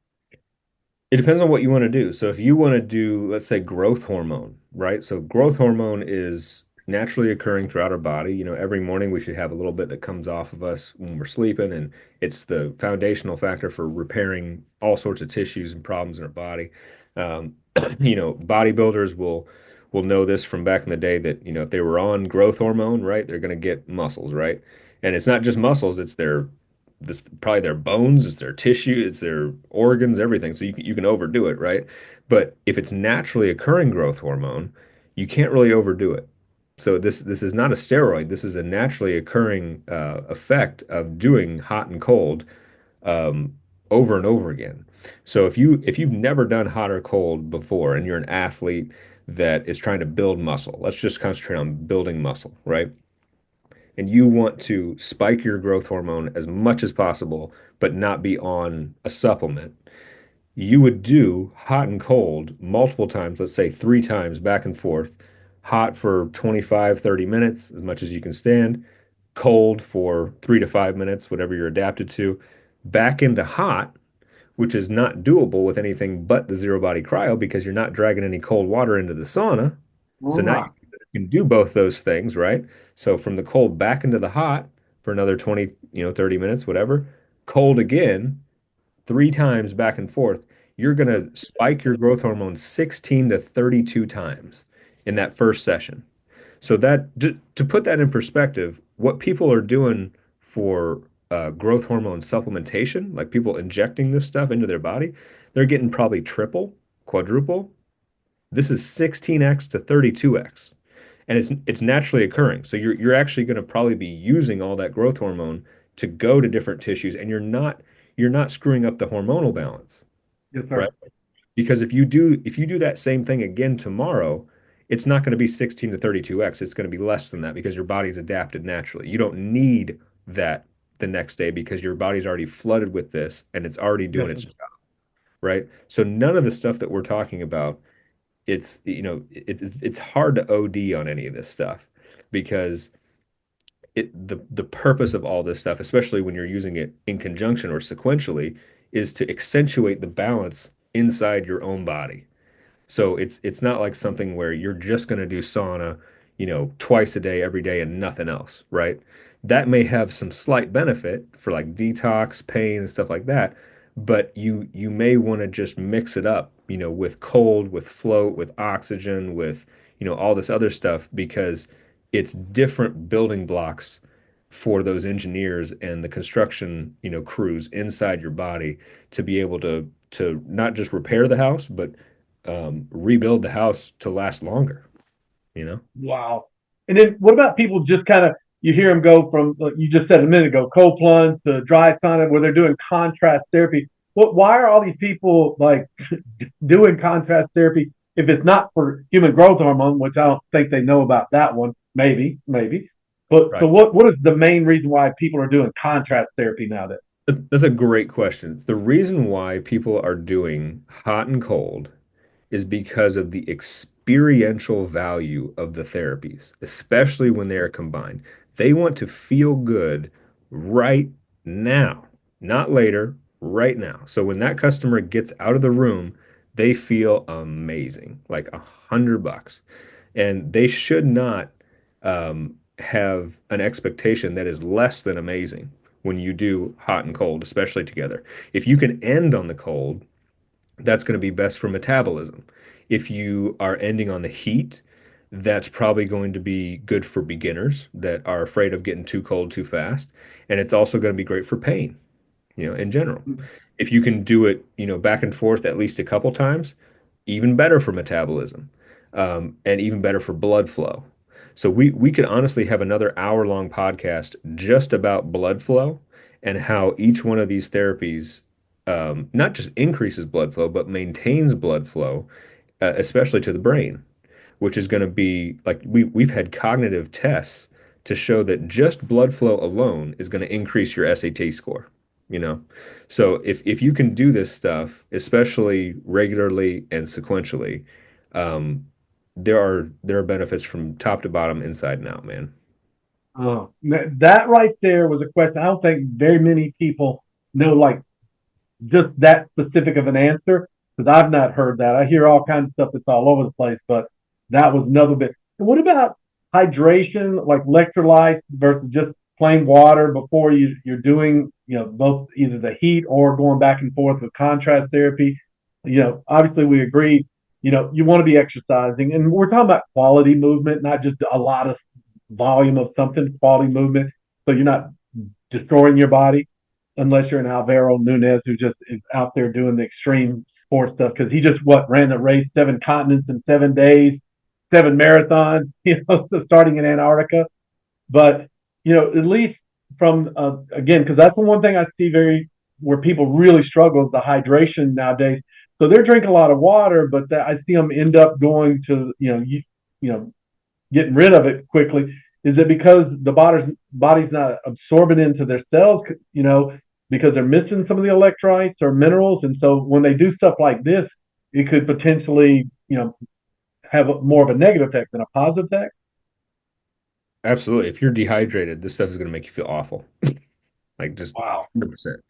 It depends on what you want to do. So if you want to do, let's say, growth hormone, right? So growth hormone is naturally occurring throughout our body. Every morning we should have a little bit that comes off of us when we're sleeping, and it's the foundational factor for repairing all sorts of tissues and problems in our body. Um, bodybuilders will know this from back in the day that, if they were on growth hormone, right, they're going to get muscles, right? And it's not just muscles, it's probably their bones, it's their tissue, it's their organs, everything. So you can overdo it, right? But if it's naturally occurring growth hormone, you can't really overdo it. So this is not a steroid. This is a naturally occurring effect of doing hot and cold um, over and over again. So if you've never done hot or cold before and you're an athlete that is trying to build muscle, let's just concentrate on building muscle, right? And you want to spike your growth hormone as much as possible, but not be on a supplement, you would do hot and cold multiple times, let's say 3 times back and forth, hot for 25, 30 minutes, as much as you can stand, cold for 3 to 5 minutes, whatever you're adapted to, back into hot, which is not doable with anything but the zero body cryo because you're not dragging any cold water into the sauna. So now Right. you can do both those things, right? So from the cold back into the hot for another 20, 30 minutes, whatever, cold again, 3 times back and forth, you're going to spike your growth hormone 16 to 32 times in that first session. So that to put that in perspective, what people are doing for growth hormone supplementation, like people injecting this stuff into their body, they're getting probably triple, quadruple. This is 16x to 32x, and it's naturally occurring. So you're actually going to probably be using all that growth hormone to go to different tissues, and you're not screwing up the hormonal balance, Yes, right? sir. Because if you do that same thing again tomorrow, it's not going to be 16 to 32x. It's going to be less than that because your body's adapted naturally. You don't need that the next day because your body's already flooded with this and it's already Yes, doing its sir. job, right? So none of the stuff that we're talking about, it's hard to OD on any of this stuff because the purpose of all this stuff, especially when you're using it in conjunction or sequentially, is to accentuate the balance inside your own body. So it's not like something where you're just going to do sauna, twice a day, every day, and nothing else, right? That may have some slight benefit for like detox, pain, and stuff like that, but you may want to just mix it up, with cold, with float, with oxygen, with all this other stuff because it's different building blocks for those engineers and the construction, crews inside your body to be able to not just repair the house, but rebuild the house to last longer, you know? Wow. And then what about people just kind of, you hear them go from, like you just said a minute ago, cold plunge to dry sauna where they're doing contrast therapy. Why are all these people like doing contrast therapy if it's not for human growth hormone, which I don't think they know about that one, maybe. But so Right. what is the main reason why people are doing contrast therapy nowadays? That's a great question. The reason why people are doing hot and cold is because of the experiential value of the therapies, especially when they are combined. They want to feel good right now, not later, right now. So when that customer gets out of the room, they feel amazing, like $100. And they should not have an expectation that is less than amazing when you do hot and cold, especially together. If you can end on the cold, that's going to be best for metabolism. If you are ending on the heat, that's probably going to be good for beginners that are afraid of getting too cold too fast. And it's also going to be great for pain, in general. If you can do it, back and forth at least a couple times, even better for metabolism, and even better for blood flow. So we could honestly have another hour-long podcast just about blood flow and how each one of these therapies not just increases blood flow, but maintains blood flow, especially to the brain, which is going to be like we've had cognitive tests to show that just blood flow alone is going to increase your SAT score, you know? So if you can do this stuff, especially regularly and sequentially, there are benefits from top to bottom, inside and out, man. Oh, that right there was a question. I don't think very many people know, like just that specific of an answer because I've not heard that. I hear all kinds of stuff that's all over the place, but that was another bit. And what about hydration, like electrolytes versus just plain water before you're doing, both either the heat or going back and forth with contrast therapy? Obviously we agree, you want to be exercising and we're talking about quality movement, not just a lot of volume of something, quality movement. So you're not destroying your body unless you're an Alvaro Nunez who just is out there doing the extreme sports stuff because he just ran the race 7 continents in 7 days, 7 marathons, starting in Antarctica. But at least from again, because that's the one thing I see very where people really struggle is the hydration nowadays. So they're drinking a lot of water, but I see them end up going to you know getting rid of it quickly. Is it because the body's not absorbing into their cells? Because they're missing some of the electrolytes or minerals, and so when they do stuff like this, it could potentially have more of a negative effect than a positive effect. Absolutely. If you're dehydrated, this stuff is going to make you feel awful. Like just Wow. 100%.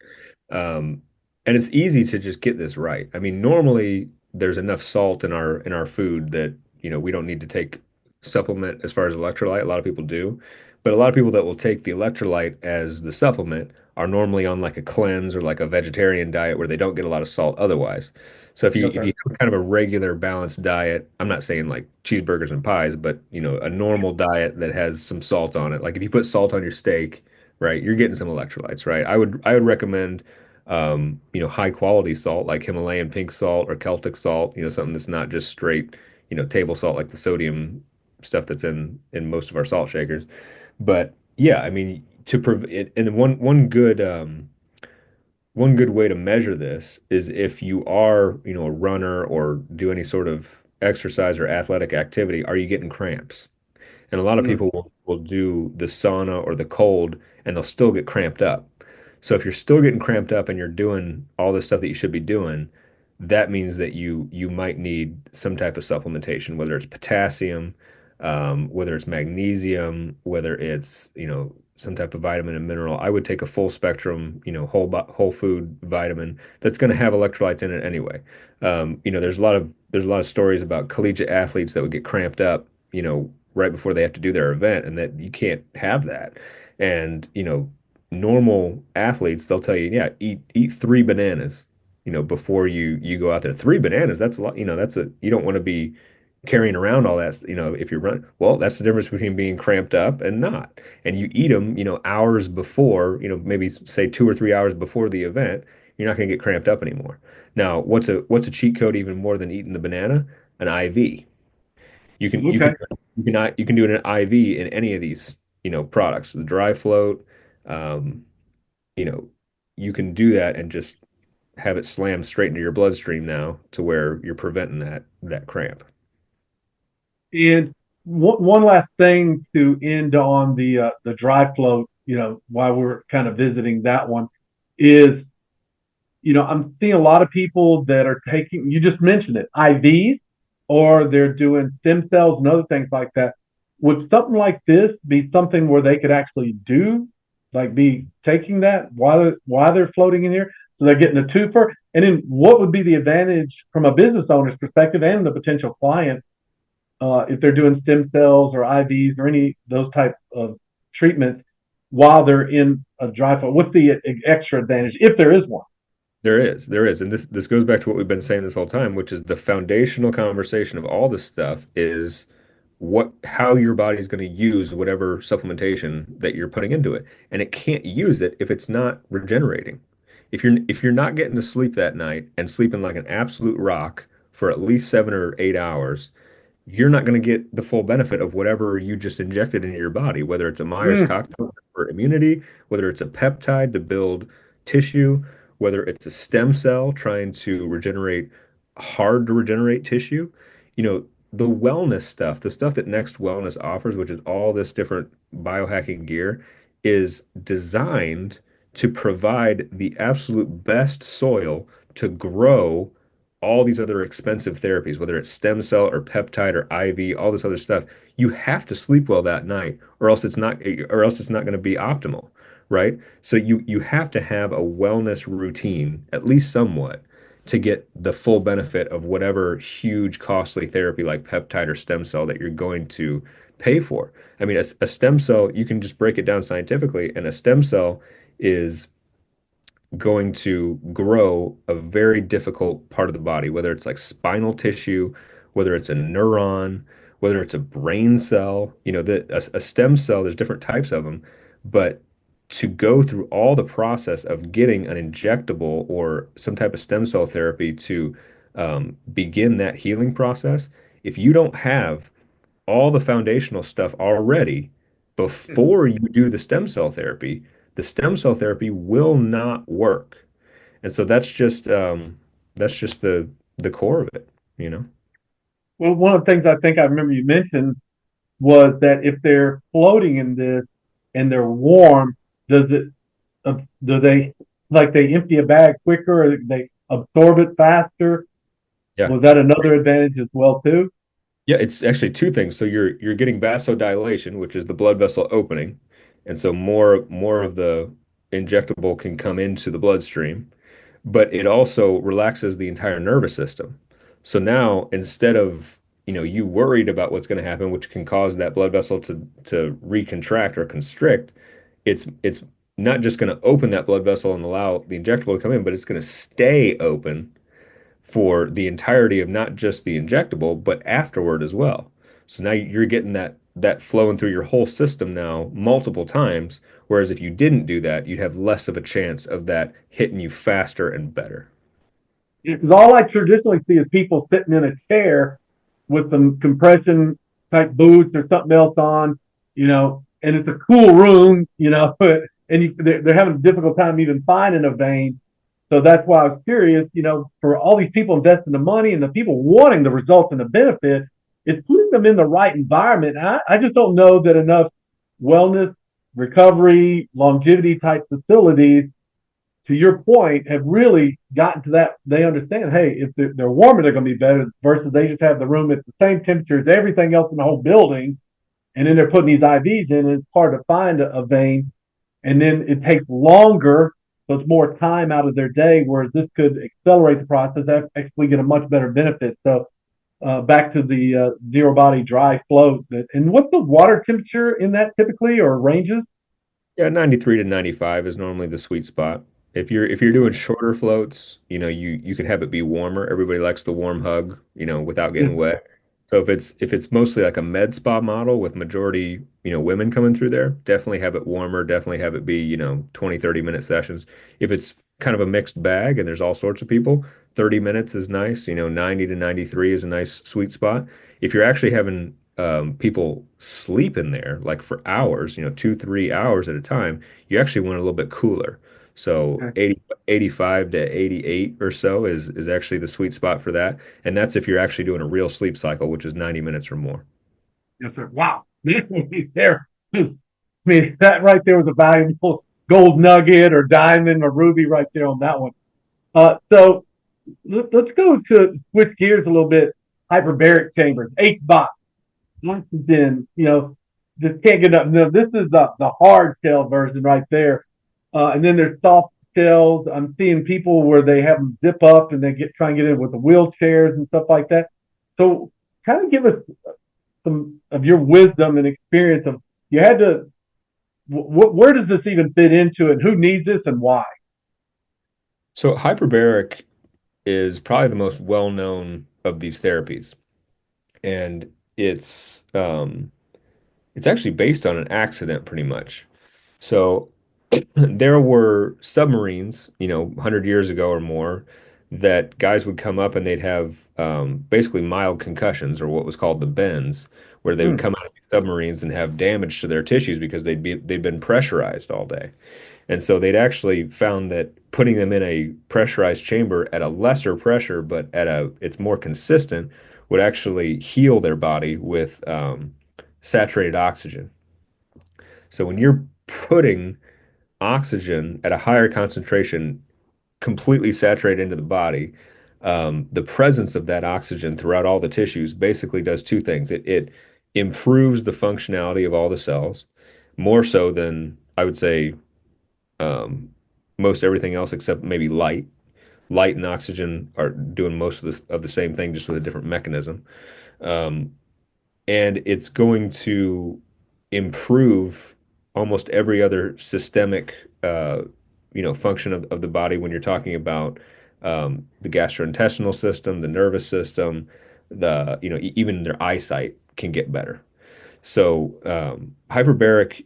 Um, and it's easy to just get this right. I mean, normally there's enough salt in our food that, we don't need to take supplement as far as electrolyte. A lot of people do. But a lot of people that will take the electrolyte as the supplement are normally on like a cleanse or like a vegetarian diet where they don't get a lot of salt otherwise. So if Okay. you have kind of a regular balanced diet, I'm not saying like cheeseburgers and pies, but a normal diet that has some salt on it. Like if you put salt on your steak, right, you're getting some electrolytes, right? I would recommend high quality salt like Himalayan pink salt or Celtic salt, something that's not just straight, table salt like the sodium stuff that's in most of our salt shakers. But yeah, I mean, to prov it, and one good way to measure this is if you are, a runner or do any sort of exercise or athletic activity, are you getting cramps? And a lot of Mm. people will do the sauna or the cold and they'll still get cramped up. So if you're still getting cramped up and you're doing all the stuff that you should be doing, that means that you might need some type of supplementation, whether it's potassium, whether it's magnesium, whether it's, some type of vitamin and mineral. I would take a full spectrum, whole food vitamin that's going to have electrolytes in it anyway. There's a lot of stories about collegiate athletes that would get cramped up, right before they have to do their event, and that you can't have that. And, normal athletes, they'll tell you, yeah, eat 3 bananas, before you go out there. 3 bananas, that's a lot, you don't want to be carrying around all that, if you're running. Well, that's the difference between being cramped up and not. And you eat them, hours before, maybe say 2 or 3 hours before the event, you're not going to get cramped up anymore. Now, what's a cheat code even more than eating the banana? An IV. You can you Okay. can you can do an IV in any of these, products. The dry float, um, you know, you can do that and just have it slammed straight into your bloodstream now to where you're preventing that cramp. And one last thing to end on the dry float, while we're kind of visiting that one, is I'm seeing a lot of people that are taking, you just mentioned it, IVs, or they're doing stem cells and other things like that. Would something like this be something where they could actually do, like be taking that while they're floating in here? So they're getting a twofer. And then what would be the advantage from a business owner's perspective and the potential client if they're doing stem cells or IVs or any of those type of treatments while they're in a dry float? What's the extra advantage if there is one? There is, and this goes back to what we've been saying this whole time, which is the foundational conversation of all this stuff is how your body's going to use whatever supplementation that you're putting into it, and it can't use it if it's not regenerating. If you're not getting to sleep that night and sleeping like an absolute rock for at least 7 or 8 hours, you're not going to get the full benefit of whatever you just injected into your body, whether it's a Myers Mm. cocktail for immunity, whether it's a peptide to build tissue, whether it's a stem cell trying to regenerate hard to regenerate tissue. The wellness stuff, the stuff that Next Wellness offers, which is all this different biohacking gear, is designed to provide the absolute best soil to grow all these other expensive therapies, whether it's stem cell or peptide or IV, all this other stuff. You have to sleep well that night, or else it's not going to be optimal, right? So you have to have a wellness routine, at least somewhat, to get the full benefit of whatever huge costly therapy like peptide or stem cell that you're going to pay for. I mean, a stem cell, you can just break it down scientifically, and a stem cell is going to grow a very difficult part of the body, whether it's like spinal tissue, whether it's a neuron, whether it's a brain cell. A stem cell, there's different types of them, but to go through all the process of getting an injectable or some type of stem cell therapy to begin that healing process, if you don't have all the foundational stuff already before you do the stem cell therapy will not work. And so that's just the core of it, you know? Well, one of the things I think I remember you mentioned was that if they're floating in this and they're warm, does it do they like they empty a bag quicker or they absorb it faster? Yeah. Was that another advantage as well too? Yeah, it's actually two things. So you're getting vasodilation, which is the blood vessel opening, and so more of the injectable can come into the bloodstream, but it also relaxes the entire nervous system. So now instead of, you worried about what's going to happen, which can cause that blood vessel to recontract or constrict, it's not just going to open that blood vessel and allow the injectable to come in, but it's going to stay open for the entirety of not just the injectable, but afterward as well. So now you're getting that flowing through your whole system now multiple times, whereas if you didn't do that, you'd have less of a chance of that hitting you faster and better. Because all I traditionally see is people sitting in a chair with some compression type boots or something else on, and it's a cool room, and they're having a difficult time even finding a vein. So that's why I was curious, for all these people investing the money and the people wanting the results and the benefit, it's putting them in the right environment. I just don't know that enough wellness, recovery, longevity type facilities, to your point, have really gotten to that. They understand, hey, if they're warmer, they're going to be better versus they just have the room at the same temperature as everything else in the whole building. And then they're putting these IVs in, and it's hard to find a vein. And then it takes longer, so it's more time out of their day, whereas this could accelerate the process, actually get a much better benefit. So back to the zero body dry float. And what's the water temperature in that typically or ranges? Yeah, 93 to 95 is normally the sweet spot. If you're doing shorter floats, you can have it be warmer. Everybody likes the warm hug, without getting wet. So if it's mostly like a med spa model with majority, women coming through there, definitely have it warmer, definitely have it be, 20, 30-minute sessions. If it's kind of a mixed bag and there's all sorts of people, 30 minutes is nice, 90 to 93 is a nice sweet spot. If you're actually having people sleep in there like for hours, 2, 3 hours at a time, you actually want it a little bit cooler. So Okay. 85 to 88 or so is actually the sweet spot for that. And that's if you're actually doing a real sleep cycle, which is 90 minutes or more. Yes, sir. Wow. There. I mean, that right there was a valuable gold nugget or diamond or ruby right there on that one. So let's go to switch gears a little bit. Hyperbaric chambers, eight box, oxygen, just can't get up. No, this is the hard shell version right there. And then there's soft shells. I'm seeing people where they have them zip up and they try and get in with the wheelchairs and stuff like that. So kind of give us some of your wisdom and experience of you had to where does this even fit into it? Who needs this and why? So hyperbaric is probably the most well-known of these therapies. And it's actually based on an accident pretty much. So there were submarines, 100 years ago or more, that guys would come up and they'd have basically mild concussions or what was called the bends, where they would Hmm. come out of these submarines and have damage to their tissues because they'd been pressurized all day. And so they'd actually found that putting them in a pressurized chamber at a lesser pressure, but it's more consistent, would actually heal their body with saturated oxygen. So when you're putting oxygen at a higher concentration completely saturated into the body, the presence of that oxygen throughout all the tissues basically does two things. It improves the functionality of all the cells more so than I would say um, most everything else except maybe light. Light and oxygen are doing most of the same thing, just with a different mechanism. Um, and it's going to improve almost every other systemic function of the body when you're talking about the gastrointestinal system, the nervous system, even their eyesight can get better. So hyperbaric,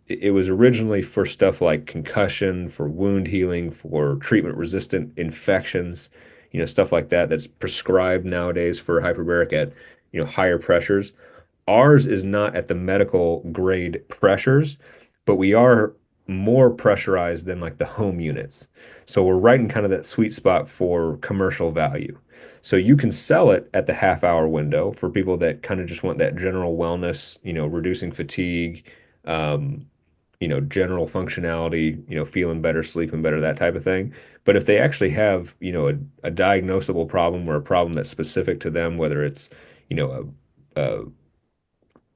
it was originally for stuff like concussion, for wound healing, for treatment resistant infections, stuff like that that's prescribed nowadays for hyperbaric at higher pressures. Ours is not at the medical grade pressures, but we are more pressurized than like the home units. So we're right in kind of that sweet spot for commercial value. So you can sell it at the half hour window for people that kind of just want that general wellness, reducing fatigue, um, general functionality, feeling better, sleeping better, that type of thing. But if they actually have, a diagnosable problem or a problem that's specific to them, whether it's, you know, a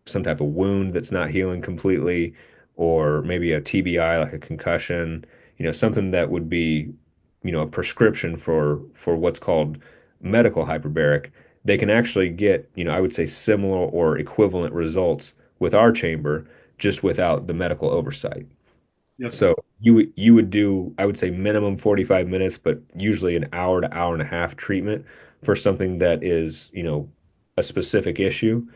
some type of wound that's not healing completely, or maybe a TBI like a concussion, something that would be, a prescription for what's called medical hyperbaric, they can actually get, I would say similar or equivalent results with our chamber, just without the medical oversight. Yes, sir. So you would do, I would say minimum 45 minutes, but usually an hour to hour and a half treatment for something that is, a specific issue.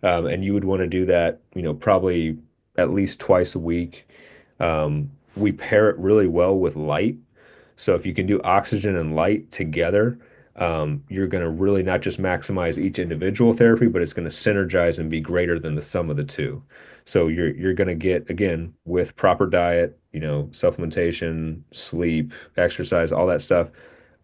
And you would want to do that, probably at least twice a week. We pair it really well with light. So if you can do oxygen and light together, you're going to really not just maximize each individual therapy, but it's going to synergize and be greater than the sum of the two. So you're going to get, again, with proper diet, supplementation, sleep, exercise, all that stuff,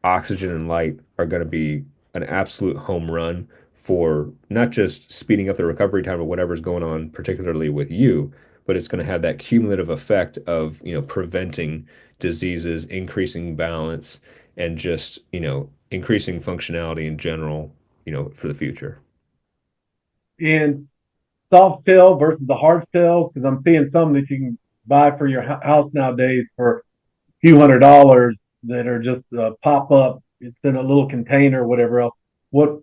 oxygen and light are going to be an absolute home run for not just speeding up the recovery time of whatever's going on, particularly with you, but it's going to have that cumulative effect of, preventing diseases, increasing balance, and just, increasing functionality in general, for the future. And soft shell versus the hard shell, because I'm seeing some that you can buy for your house nowadays for a few $100s that are just pop up. It's in a little container, or whatever else. What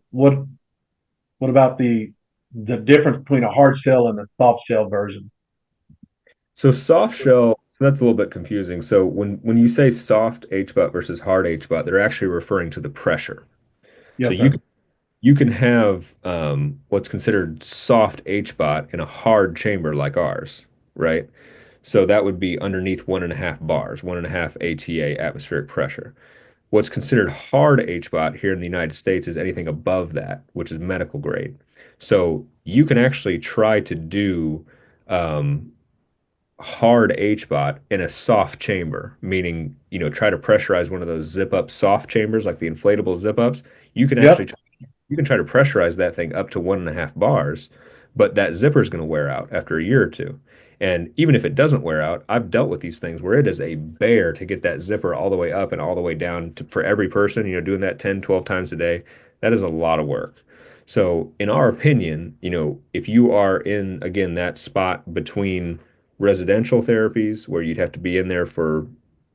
about the difference between a hard shell and a soft shell version? So soft shell, so that's a little bit confusing. So when you say soft HBOT versus hard HBOT, they're actually referring to the pressure. So Yes, sir. you can have what's considered soft HBOT in a hard chamber like ours, right? So that would be underneath 1.5 bars, 1.5 ATA atmospheric pressure. What's considered hard HBOT here in the United States is anything above that, which is medical grade. So you can actually try to do um, hard HBOT in a soft chamber, meaning, try to pressurize one of those zip up soft chambers like the inflatable zip ups. You can Yep. actually you can try to pressurize that thing up to 1.5 bars, but that zipper is going to wear out after a year or two. And even if it doesn't wear out, I've dealt with these things where it is a bear to get that zipper all the way up and all the way down for every person, doing that 10, 12 times a day. That is a lot of work. So, in our opinion, if you are in, again, that spot between residential therapies where you'd have to be in there for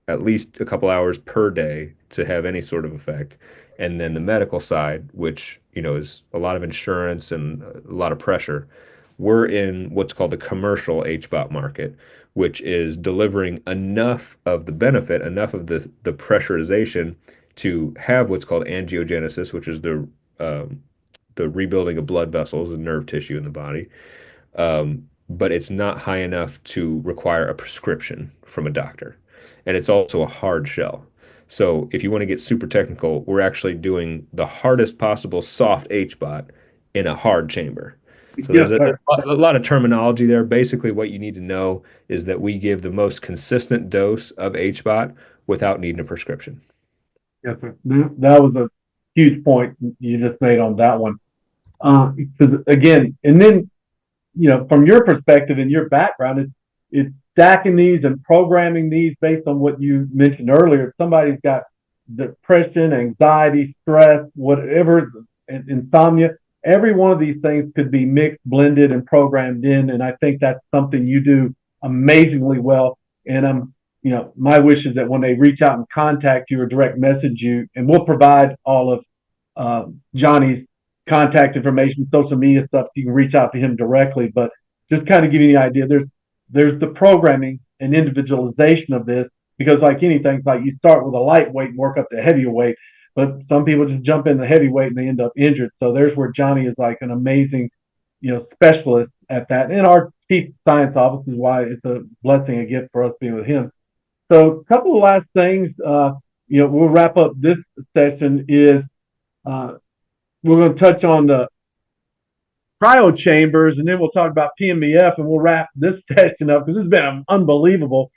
at least a couple hours per day to have any sort of effect, and then the medical side, which is a lot of insurance and a lot of pressure. We're in what's called the commercial HBOT market, which is delivering enough of the benefit, enough of the pressurization to have what's called angiogenesis, which is the rebuilding of blood vessels and nerve tissue in the body. But it's not high enough to require a prescription from a doctor. And it's also a hard shell. So if you want to get super technical, we're actually doing the hardest possible soft HBOT in a hard chamber. So there's Yes, sir. a lot of terminology there. Basically, what you need to know is that we give the most consistent dose of HBOT without needing a prescription. Yes, sir. That was a huge point you just made on that one. 'Cause again, and then from your perspective and your background, it's stacking these and programming these based on what you mentioned earlier. If somebody's got depression, anxiety, stress, whatever, insomnia, every one of these things could be mixed, blended, and programmed in. And I think that's something you do amazingly well. And my wish is that when they reach out and contact you or direct message you, and we'll provide all of Johnny's contact information, social media stuff, so you can reach out to him directly. But just kind of giving you an idea, there's the programming and individualization of this, because like anything, it's like you start with a lightweight and work up to heavier weight, but some people just jump in the heavyweight and they end up injured. So there's where Johnny is like an amazing, specialist at that. And our chief science officer is why it's a blessing, a gift for us being with him. So a couple of last things, we'll wrap up this session is, we're going to touch on the cryo chambers, and then we'll talk about PMEF, and we'll wrap this session up because it's been unbelievable.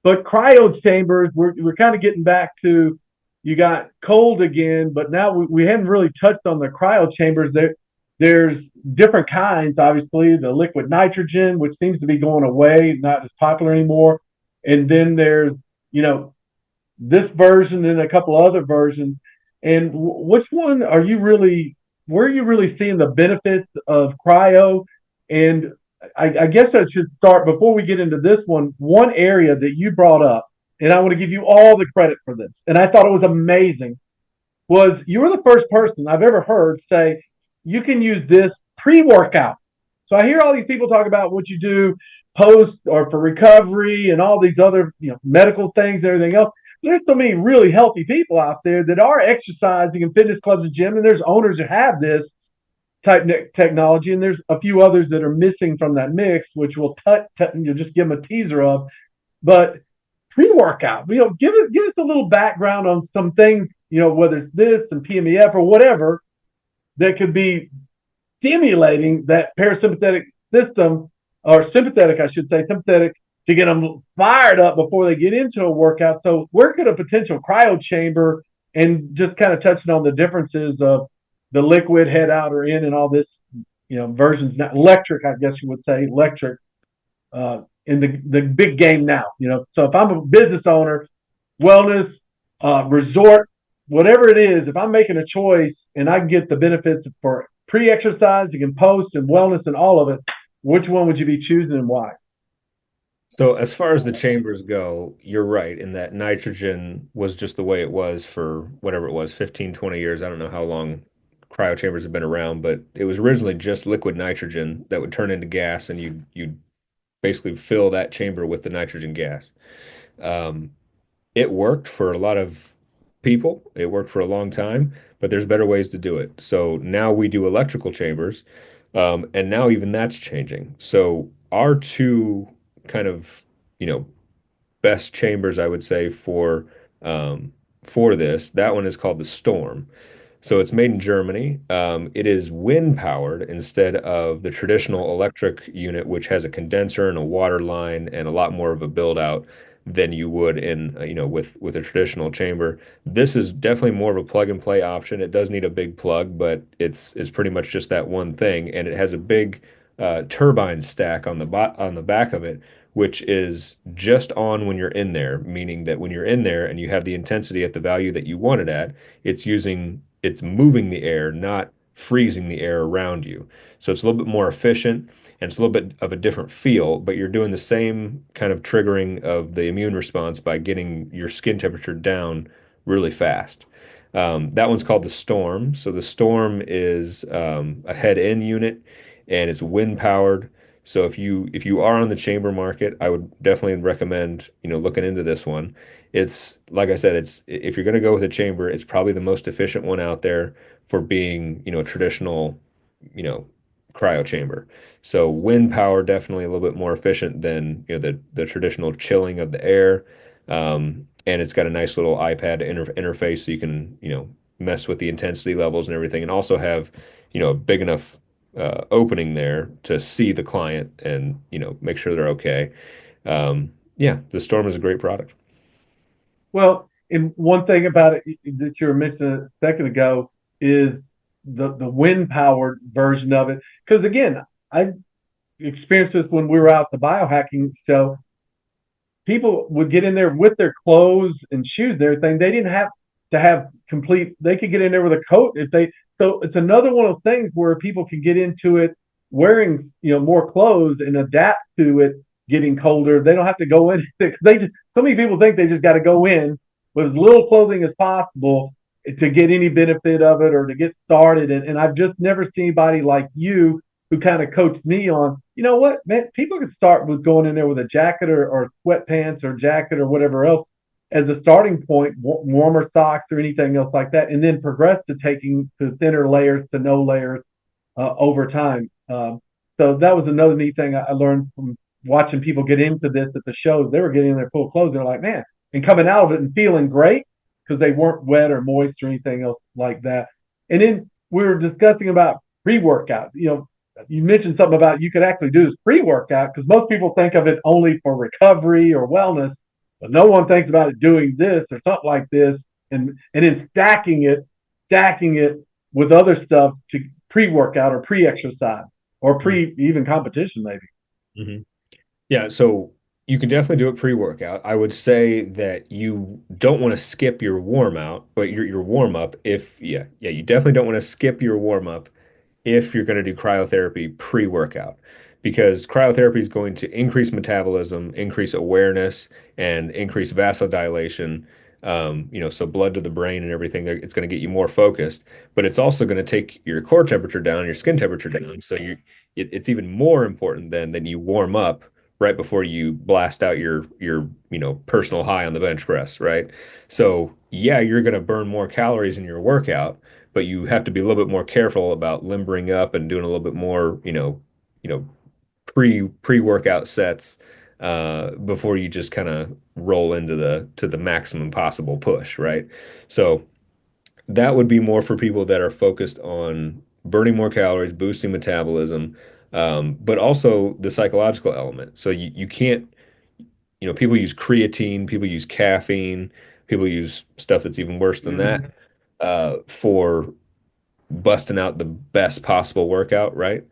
But cryo chambers, we're kind of getting back to, you got cold again, but now we haven't really touched on the cryo chambers. There's different kinds, obviously, the liquid nitrogen, which seems to be going away, not as popular anymore. And then there's, this version and a couple other versions. And which one are you really, where are you really seeing the benefits of cryo? And I guess I should start before we get into this one area that you brought up, and I want to give you all the credit for this. And I thought it was amazing. Was you were the first person I've ever heard say you can use this pre-workout. So I hear all these people talk about what you do post or for recovery and all these other medical things and everything else. There's so many really healthy people out there that are exercising in fitness clubs and gym, and there's owners that have this type technology, and there's a few others that are missing from that mix, which we'll just give them a teaser of. But pre-workout, give us a little background on some things, whether it's this and PEMF or whatever, that could be stimulating that parasympathetic system, or sympathetic, I should say, sympathetic, to get them fired up before they get into a workout. So where could a potential cryo chamber, and just kind of touching on the differences of the liquid head out or in and all this, versions, not electric, I guess you would say, electric, in the big game now, So if I'm a business owner, wellness, resort, whatever it is, if I'm making a choice and I can get the benefits for pre-exercising and post and wellness and all of it, which one would you be choosing and why? So as far as the chambers go, you're right in that nitrogen was just the way it was for whatever it was, 15, 20 years. I don't know how long cryo chambers have been around, but it was originally just liquid nitrogen that would turn into gas, and you basically fill that chamber with the nitrogen gas. Um, it worked for a lot of people. It worked for a long time, but there's better ways to do it. So now we do electrical chambers, and now even that's changing. So our two kind of, best chambers, I would say, for this, that one is called the Storm. So it's made in Germany. It is wind powered instead of the traditional electric unit, which has a condenser and a water line and a lot more of a build out than you would in, with a traditional chamber. This is definitely more of a plug and play option. It does need a big plug, but it's pretty much just that one thing, and it has a big turbine stack on the back of it, which is just on when you're in there, meaning that when you're in there and you have the intensity at the value that you want it at, it's moving the air, not freezing the air around you. So it's a little bit more efficient, and it's a little bit of a different feel, but you're doing the same kind of triggering of the immune response by getting your skin temperature down really fast. That one's called the Storm. So the Storm is a head-in unit, and it's wind powered. So if you are on the chamber market, I would definitely recommend, looking into this one. It's like I said, it's if you're going to go with a chamber, it's probably the most efficient one out there for being, a traditional, you know, cryo chamber. So wind power definitely a little bit more efficient than, the traditional chilling of the air. And it's got a nice little iPad interface so you can, mess with the intensity levels and everything, and also have, a big enough opening there to see the client and make sure they're okay. Yeah, the Storm is a great product. Well, and one thing about it that you were mentioning a second ago is the wind powered version of it. Because again, I experienced this when we were out at the biohacking show. People would get in there with their clothes and shoes and everything. They didn't have to have complete. They could get in there with a coat if they. So it's another one of those things where people can get into it wearing more clothes and adapt to it getting colder. They don't have to go in. So many people think they just got to go in with as little clothing as possible to get any benefit of it or to get started. And I've just never seen anybody like you who kind of coached me on, what, man, people can start with going in there with a jacket or sweatpants or jacket or whatever else as a starting point, warmer socks or anything else like that, and then progress to taking to thinner layers to no layers over time. So that was another neat thing I learned from watching people get into this at the shows. They were getting in their full clothes. They're like, man, and coming out of it and feeling great because they weren't wet or moist or anything else like that. And then we were discussing about pre-workout. You mentioned something about you could actually do this pre-workout because most people think of it only for recovery or wellness. But no one thinks about it doing this or something like this, and then stacking it with other stuff to pre-workout or pre-exercise or Mhm. pre even competition maybe. Mhm. Yeah, so you can definitely do it pre-workout. I would say that you don't want to skip your warm out, but your warm up if yeah, you definitely don't want to skip your warm up if you're going to do cryotherapy pre-workout because cryotherapy is going to increase metabolism, increase awareness, and increase vasodilation. So blood to the brain and everything, it's going to get you more focused, but it's also going to take your core temperature down, your skin temperature down. So it's even more important than you warm up right before you blast out your personal high on the bench press, right? So yeah, you're going to burn more calories in your workout, but you have to be a little bit more careful about limbering up and doing a little bit more, you know, pre-workout sets before you just kind of roll into the maximum possible push, right? So that would be more for people that are focused on burning more calories, boosting metabolism, but also the psychological element. So you can't, people use creatine, people use caffeine, people use stuff that's even worse than that for busting out the best possible workout, right?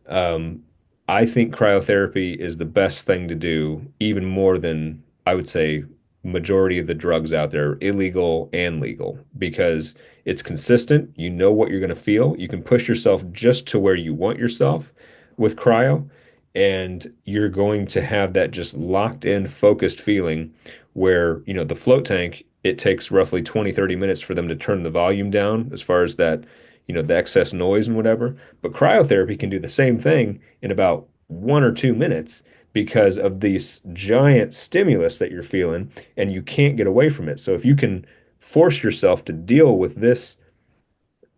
Um, I think cryotherapy is the best thing to do, even more than I would say majority of the drugs out there, illegal and legal, because it's consistent. You know what you're going to feel. You can push yourself just to where you want yourself with cryo, and you're going to have that just locked in, focused feeling where, the float tank, it takes roughly 20, 30 minutes for them to turn the volume down as far as that the excess noise and whatever. But cryotherapy can do the same thing in about 1 or 2 minutes because of this giant stimulus that you're feeling, and you can't get away from it. So if you can force yourself to deal with this,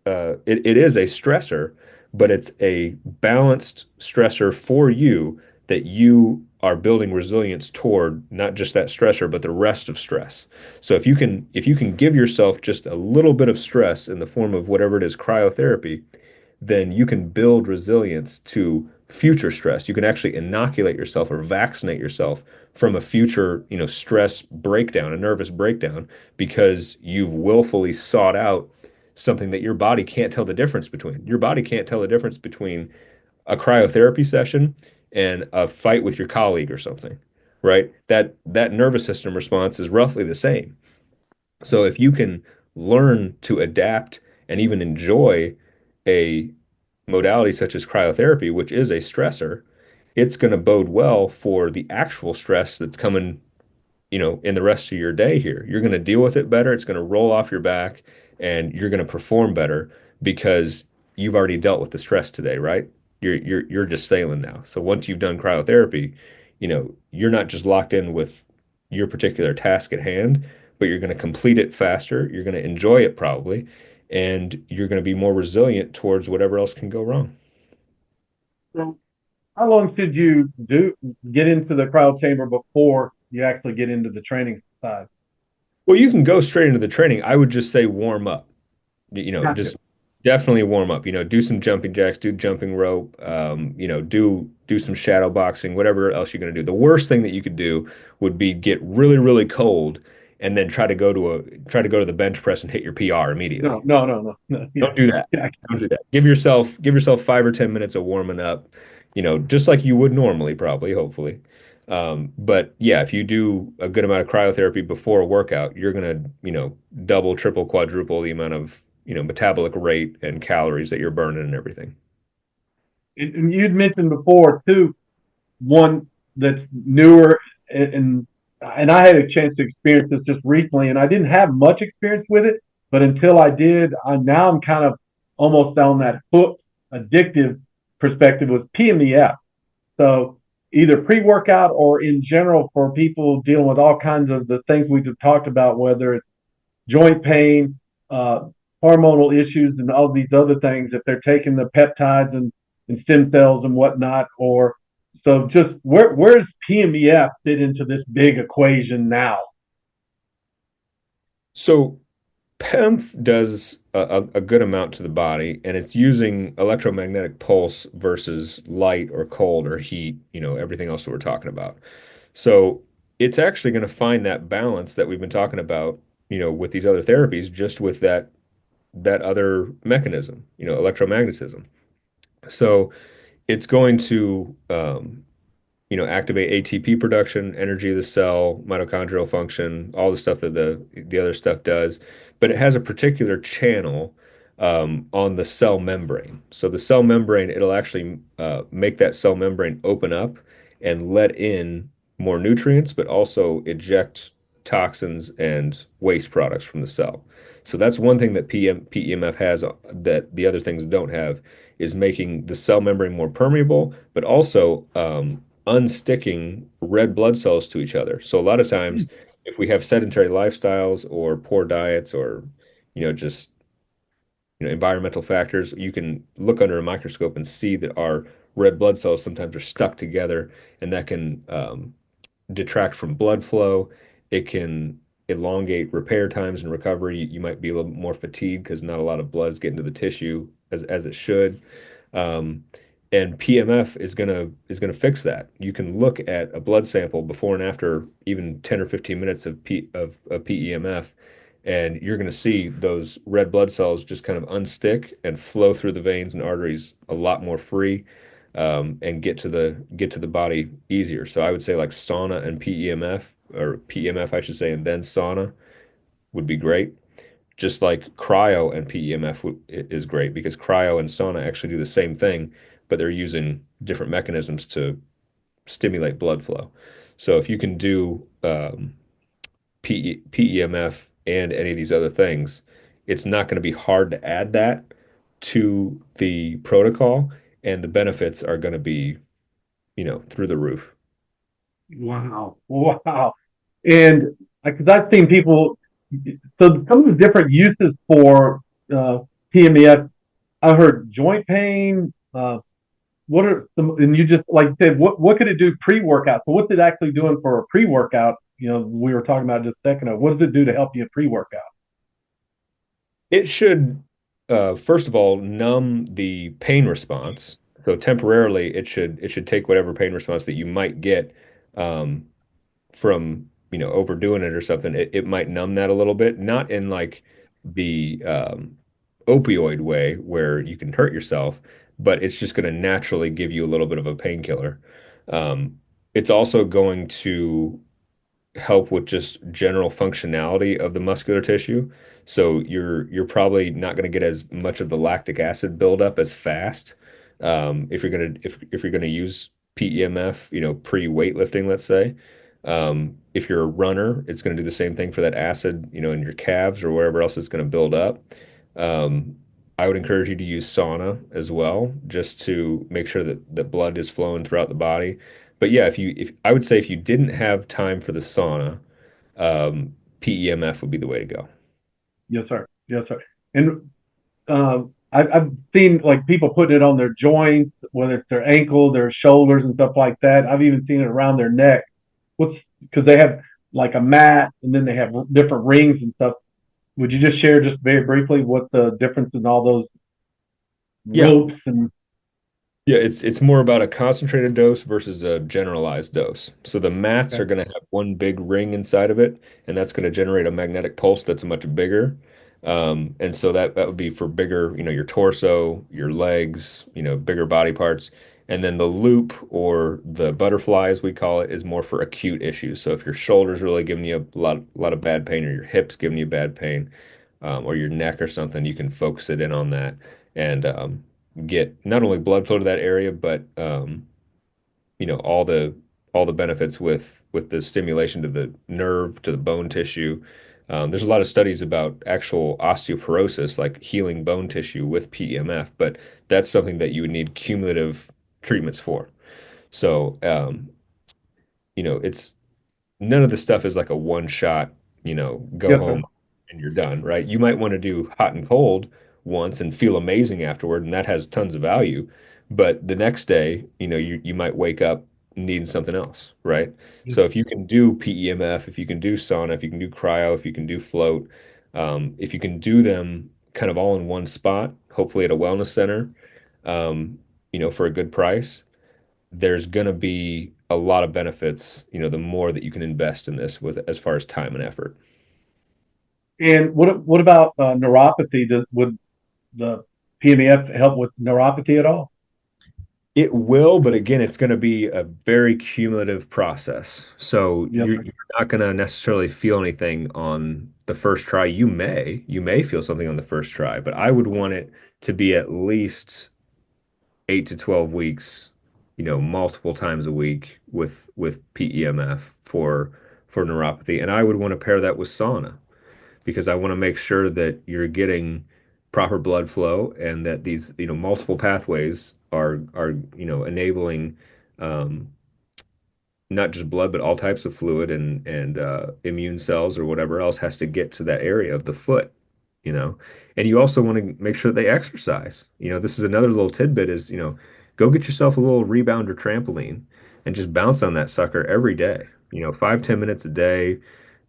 it is a stressor, but it's a balanced stressor for you that you are building resilience toward, not just that stressor, but the rest of stress. So if you can give yourself just a little bit of stress in the form of whatever it is, cryotherapy, then you can build resilience to future stress. You can actually inoculate yourself or vaccinate yourself from a future, stress breakdown, a nervous breakdown, because you've willfully sought out something that your body can't tell the difference between. Your body can't tell the difference between a cryotherapy session and a fight with your colleague or something, right? That nervous system response is roughly the same. So if you can learn to adapt and even enjoy a modality such as cryotherapy, which is a stressor, it's going to bode well for the actual stress that's coming, in the rest of your day here. You're going to deal with it better. It's going to roll off your back and you're going to perform better because you've already dealt with the stress today, right? You're just sailing now. So once you've done cryotherapy, you're not just locked in with your particular task at hand, but you're going to complete it faster. You're going to enjoy it probably, and you're going to be more resilient towards whatever else can go wrong. So how long should you do get into the cryo chamber before you actually get into the training side? Well, you can go straight into the training. I would just say warm up. Gotcha. Just definitely warm up. Do some jumping jacks, do jumping rope, do some shadow boxing, whatever else you're gonna do. The worst thing that you could do would be get really, really cold and then try to go to the bench press and hit your PR No, immediately. no, no, no, no. Yeah, Don't do that. yeah. Don't do that. Give yourself 5 or 10 minutes of warming up, just like you would normally, probably, hopefully. But yeah, if you do a good amount of cryotherapy before a workout, you're gonna, double, triple, quadruple the amount of, metabolic rate and calories that you're burning and everything. And you'd mentioned before too, one that's newer, and I had a chance to experience this just recently, and I didn't have much experience with it, but until I did, now I'm kind of almost on that hook addictive perspective with PMEF. So either pre-workout or in general for people dealing with all kinds of the things we just talked about, whether it's joint pain, uh, hormonal issues, and all these other things, if they're taking the peptides and stem cells and whatnot, or so just where does PMEF fit into this big equation now? So PEMF does a good amount to the body, and it's using electromagnetic pulse versus light or cold or heat, everything else that we're talking about. So it's actually going to find that balance that we've been talking about, with these other therapies, just with that other mechanism, electromagnetism. So it's going to activate ATP production, energy of the cell, mitochondrial function, all the stuff that the other stuff does. But it has a particular channel on the cell membrane. So the cell membrane, it'll actually make that cell membrane open up and let in more nutrients, but also eject toxins and waste products from the cell. So that's one thing that PEMF has that the other things don't have is making the cell membrane more permeable, but also unsticking red blood cells to each other. So a lot of times, if we have sedentary lifestyles or poor diets or, just environmental factors, you can look under a microscope and see that our red blood cells sometimes are stuck together, and that can detract from blood flow. It can elongate repair times and recovery. You might be a little more fatigued because not a lot of blood is getting to the tissue as it should. Um, and PMF is gonna fix that. You can look at a blood sample before and after even 10 or 15 minutes of PEMF, and you're gonna see those red blood cells just kind of unstick and flow through the veins and arteries a lot more free, and get to the body easier. So I would say like sauna and PEMF, or PEMF, I should say, and then sauna would be great. Just like cryo and PEMF is great because cryo and sauna actually do the same thing, but they're using different mechanisms to stimulate blood flow. So if you can do PEMF and any of these other things, it's not going to be hard to add that to the protocol, and the benefits are going to be, through the roof. Wow. Wow. And because I've seen people, so some of the different uses for uh, PMEF, I heard joint pain. What are some, and you just like you said, what could it do pre-workout? So what's it actually doing for a pre-workout? We were talking about just a second ago. What does it do to help you pre-workout? It should, first of all, numb the pain response. So temporarily, it should take whatever pain response that you might get um, from overdoing it or something. It might numb that a little bit, not in like the opioid way where you can hurt yourself, but it's just going to naturally give you a little bit of a painkiller. It's also going to help with just general functionality of the muscular tissue. So you're probably not going to get as much of the lactic acid buildup as fast, if you're gonna use PEMF, pre-weightlifting, let's say. If you're a runner, it's going to do the same thing for that acid, in your calves or wherever else it's going to build up. Um, I would encourage you to use sauna as well, just to make sure that the blood is flowing throughout the body. But yeah, if I would say if you didn't have time for the sauna, PEMF would be the way to go. Yes, sir. Yes, sir. And I've seen like people putting it on their joints, whether it's their ankle, their shoulders, and stuff like that. I've even seen it around their neck. What's because they have like a mat, and then they have different rings and stuff. Would you just share just very briefly what the difference in all those Yeah, ropes and yeah, it's more about a concentrated dose versus a generalized dose. So the mats are okay. going to have one big ring inside of it, and that's going to generate a magnetic pulse that's much bigger. And so that would be for bigger, your torso, your legs, bigger body parts. And then the loop, or the butterfly, as we call it, is more for acute issues. So if your shoulder's really giving you a lot of bad pain, or your hips giving you bad pain, or your neck or something, you can focus it in on that and get not only blood flow to that area, but all the benefits with the stimulation to the nerve, to the bone tissue. There's a lot of studies about actual osteoporosis, like healing bone tissue with PEMF, but that's something that you would need cumulative treatments for. So, it's none of the stuff is like a one shot, go Yes, sir. home and you're done, right? You might want to do hot and cold once and feel amazing afterward, and that has tons of value. But the next day, you might wake up needing something else, right? Yes, So if you can do PEMF, if you can do sauna, if you can do cryo, if you can do float, if you can do them kind of all in one spot, hopefully at a wellness center, for a good price, there's going to be a lot of benefits, the more that you can invest in this with as far as time and effort. And what about neuropathy? Would the PMEF help with neuropathy at all? It will, but again, it's going to be a very cumulative process. So Yes, you're not going to necessarily feel anything on the first try. You may feel something on the first try, but I would want it to be at least 8 to 12 weeks, multiple times a week with PEMF for neuropathy. And I would want to pair that with sauna because I want to make sure that you're getting proper blood flow and that these, multiple pathways are, enabling um, not just blood, but all types of fluid and immune cells or whatever else has to get to that area of the foot, you know. And you also want to make sure that they exercise. This is another little tidbit is, go get yourself a little rebounder trampoline and just bounce on that sucker every day. 5, 10 minutes a day,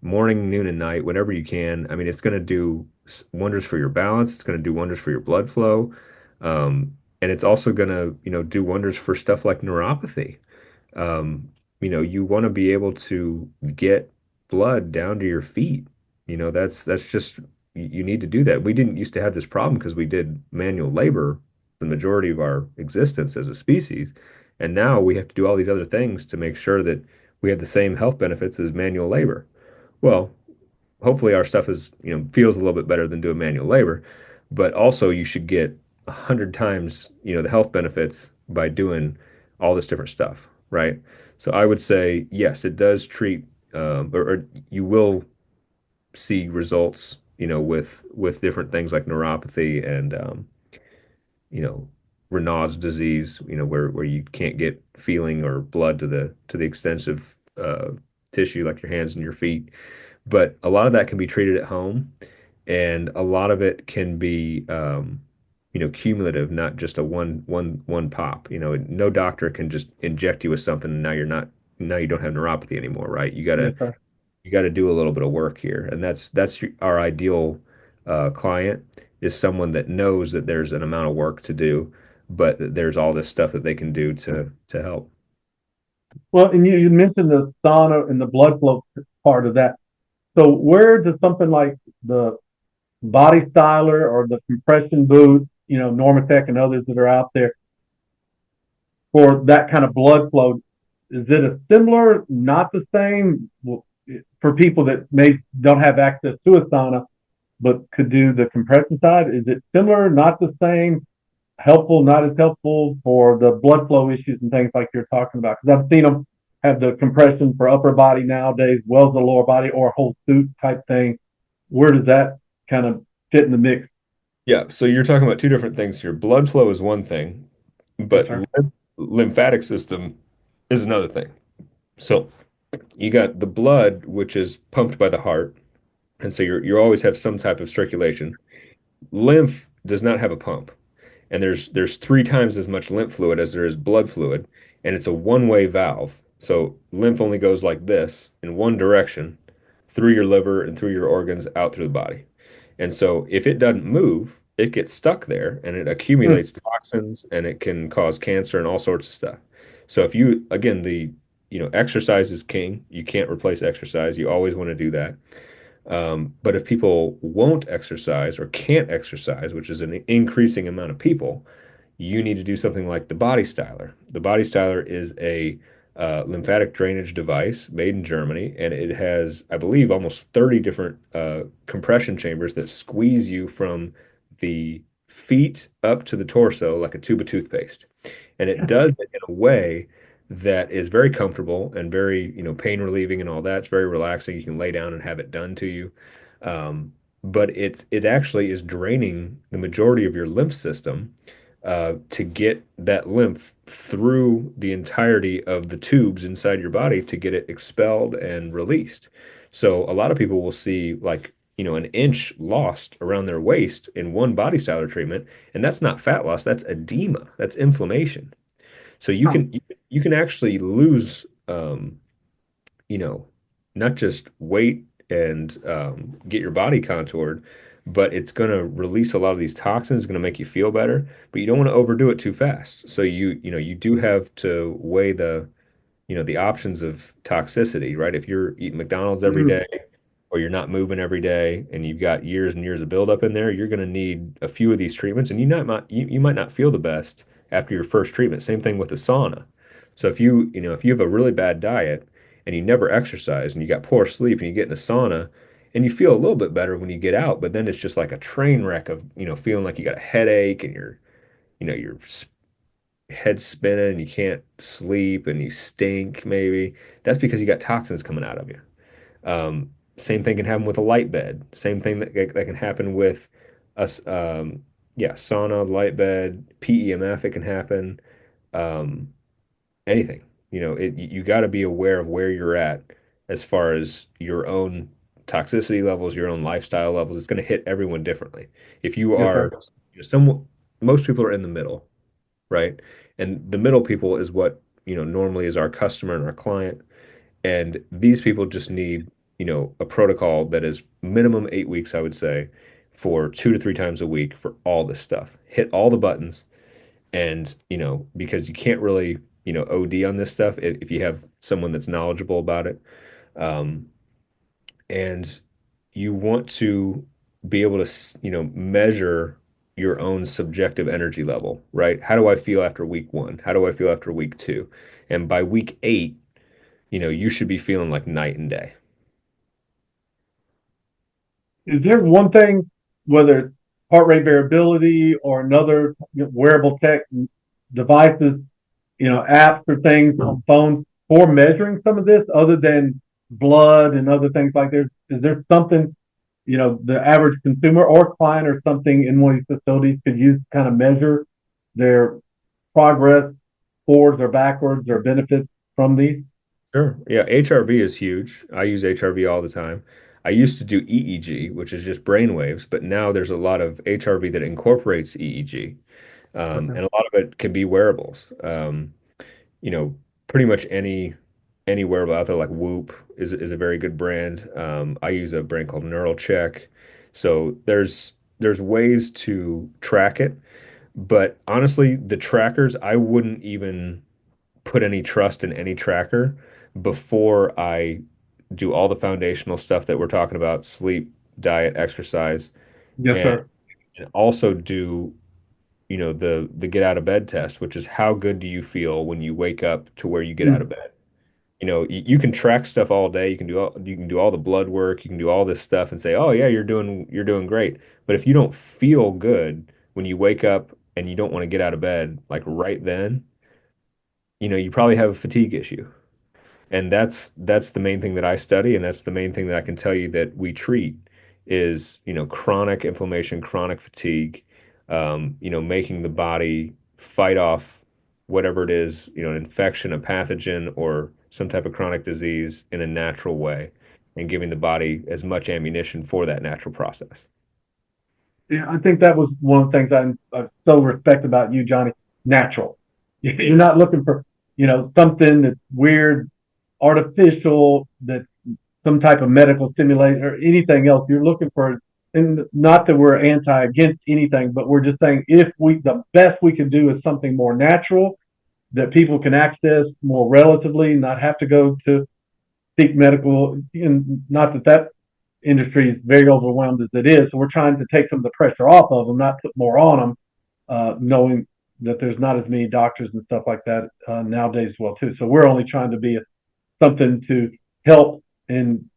morning, noon, and night, whenever you can. I mean, it's going to do wonders for your balance. It's going to do wonders for your blood flow. And it's also going to, do wonders for stuff like neuropathy. You want to be able to get blood down to your feet. That's just you need to do that. We didn't used to have this problem because we did manual labor the majority of our existence as a species. And now we have to do all these other things to make sure that we have the same health benefits as manual labor. Well, hopefully our stuff is, feels a little bit better than doing manual labor, but also you should get 100 times, the health benefits by doing all this different stuff, right? So I would say, yes, it does treat, or you will see results, with different things like neuropathy and, you know, Raynaud's disease, where you can't get feeling or blood to the extensive tissue like your hands and your feet. But a lot of that can be treated at home, and a lot of it can be, cumulative, not just a one pop. No doctor can just inject you with something and now you don't have neuropathy anymore, right? You yes, gotta sir. you gotta do a little bit of work here, and that's our ideal client is someone that knows that there's an amount of work to do, but that there's all this stuff that they can do to help. Well, and you mentioned the sauna and the blood flow part of that. So where does something like the body styler or the compression boot, Normatec and others that are out there for that kind of blood flow, is it a similar, not the same for people that may don't have access to a sauna, but could do the compression side? Is it similar, not the same, helpful, not as helpful for the blood flow issues and things like you're talking about? Because I've seen them have the compression for upper body nowadays, well as the lower body or a whole suit type thing. Where does that kind of fit in the mix? Yeah, so you're talking about two different things here. Blood flow is one thing, Yes, but sir. lymphatic system is another thing. So you got the blood, which is pumped by the heart, and so you always have some type of circulation. Lymph does not have a pump, and there's 3 times as much lymph fluid as there is blood fluid, and it's a one-way valve. So lymph only goes like this in one direction through your liver and through your organs out through the body. And so if it doesn't move, it gets stuck there and it Hmm. accumulates toxins and it can cause cancer and all sorts of stuff. So if you, again, exercise is king. You can't replace exercise. You always want to do that. But if people won't exercise or can't exercise, which is an increasing amount of people, you need to do something like the body styler. The body styler is a lymphatic drainage device made in Germany, and it has, I believe, almost 30 different compression chambers that squeeze you from the feet up to the torso like a tube of toothpaste. And it does it in a way that is very comfortable and very, pain relieving and all that. It's very relaxing. You can lay down and have it done to you. But it actually is draining the majority of your lymph system to get that lymph through the entirety of the tubes inside your body to get it expelled and released. So a lot of people will see like, an inch lost around their waist in one body styler treatment, and that's not fat loss, that's edema, that's inflammation. So you can actually lose, you know, not just weight and get your body contoured, but it's going to release a lot of these toxins. It's going to make you feel better, but you don't want to overdo it too fast. So you do have to weigh the options of toxicity, right? If you're eating McDonald's every Mm, day, or you're not moving every day and you've got years and years of buildup in there, you're going to need a few of these treatments, and you might not feel the best after your first treatment. Same thing with the sauna. So if you have a really bad diet and you never exercise and you got poor sleep and you get in a sauna and you feel a little bit better when you get out, but then it's just like a train wreck of, feeling like you got a headache and your head spinning and you can't sleep and you stink maybe. That's because you got toxins coming out of you. Same thing can happen with a light bed. Same thing that can happen with us. Yeah, sauna, light bed, PEMF. It can happen. Um, Anything. You got to be aware of where you're at as far as your own toxicity levels, your own lifestyle levels. It's going to hit everyone differently. If you yes, are sir. some, most people are in the middle, right? And the middle people is what, normally is our customer and our client. And these people just need, a protocol that is minimum 8 weeks, I would say, for 2 to 3 times a week for all this stuff. Hit all the buttons. And, because you can't really, OD on this stuff if you have someone that's knowledgeable about it. Um, and you want to be able to, measure your own subjective energy level, right? How do I feel after week one? How do I feel after week two? And by week eight, you should be feeling like night and day. Is there one thing, whether it's heart rate variability or another wearable tech devices, apps or things on phones for measuring some of this other than blood and other things like this? Is there something, the average consumer or client or something in one of these facilities could use to kind of measure their progress forwards or backwards or benefits from these? Sure. Yeah, HRV is huge. I use HRV all the time. I used to do EEG, which is just brain waves, but now there's a lot of HRV that incorporates EEG, Okay. and a lot of it can be wearables. You know, Pretty much any wearable out there, like Whoop is a very good brand. I use a brand called Neural Check. So there's ways to track it, but honestly, the trackers, I wouldn't even put any trust in any tracker before I do all the foundational stuff that we're talking about, sleep, diet, exercise, Yes, and, sir. and also do, the get out of bed test, which is how good do you feel when you wake up to where you get out of Mm. bed. You can track stuff all day. You can do all the blood work. You can do all this stuff and say, "Oh yeah, you're doing great." But if you don't feel good when you wake up and you don't want to get out of bed like right then, you probably have a fatigue issue. And that's the main thing that I study, and that's the main thing that I can tell you that we treat is, chronic inflammation, chronic fatigue, making the body fight off whatever it is, an infection, a pathogen, or some type of chronic disease in a natural way, and giving the body as much ammunition for that natural process. Yeah, I think that was one of the things I so respect about you, Johnny. Natural. You're not looking for, something that's weird, artificial, that some type of medical stimulation or anything else. You're looking for, and not that we're anti against anything, but we're just saying if the best we can do is something more natural that people can access more relatively, not have to go to seek medical, and not that that industry is very overwhelmed as it is. So we're trying to take some of the pressure off of them, not put more on them, knowing that there's not as many doctors and stuff like that nowadays as well too. So we're only trying to be something to help and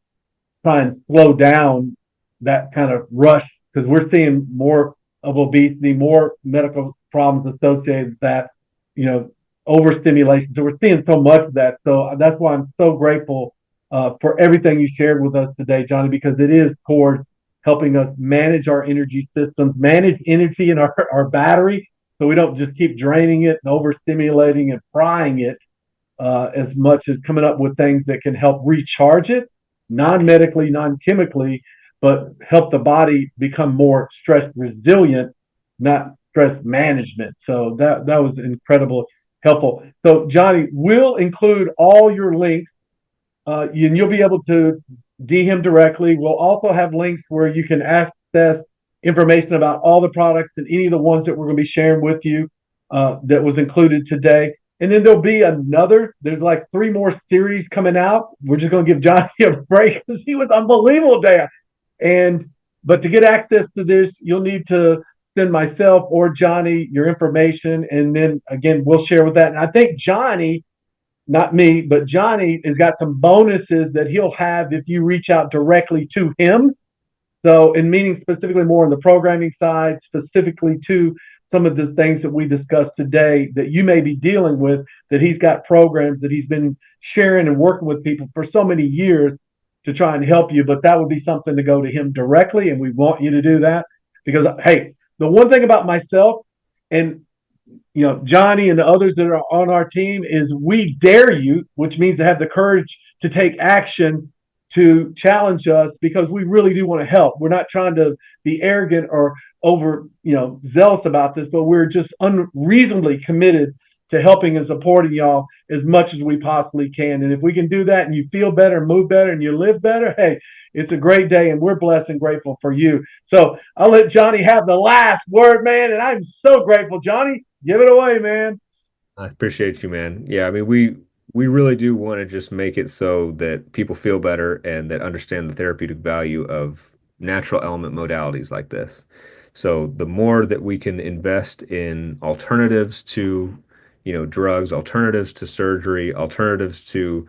try and slow down that kind of rush because we're seeing more of obesity, more medical problems associated with that, you know, overstimulation. So we're seeing so much of that. So that's why I'm so grateful for everything you shared with us today, Johnny, because it is towards helping us manage our energy systems, manage energy in our battery so we don't just keep draining it and overstimulating and frying it as much as coming up with things that can help recharge it, non-medically, non-chemically, but help the body become more stress resilient, not stress management. So that was incredible helpful. So Johnny, we'll include all your links, and you'll be able to DM him directly. We'll also have links where you can access information about all the products and any of the ones that we're going to be sharing with you that was included today. And then there'll be there's like 3 more series coming out. We're just going to give Johnny a break because he was unbelievable there. But to get access to this, you'll need to send myself or Johnny your information. And then again, we'll share with that. And I think Johnny, not me, but Johnny has got some bonuses that he'll have if you reach out directly to him. So, in meaning specifically more on the programming side, specifically to some of the things that we discussed today that you may be dealing with, that he's got programs that he's been sharing and working with people for so many years to try and help you. But that would be something to go to him directly, and we want you to do that because, hey, the one thing about myself and Johnny and the others that are on our team is we dare you, which means to have the courage to take action to challenge us because we really do want to help. We're not trying to be arrogant or over, zealous about this, but we're just unreasonably committed to helping and supporting y'all as much as we possibly can. And if we can do that and you feel better, move better, and you live better, hey, it's a great day, and we're blessed and grateful for you. So I'll let Johnny have the last word, man, and I'm so grateful. Johnny, give it away, man. I appreciate you, man. Yeah, I mean, we really do want to just make it so that people feel better and that understand the therapeutic value of natural element modalities like this. So the more that we can invest in alternatives to, drugs, alternatives to surgery, alternatives to,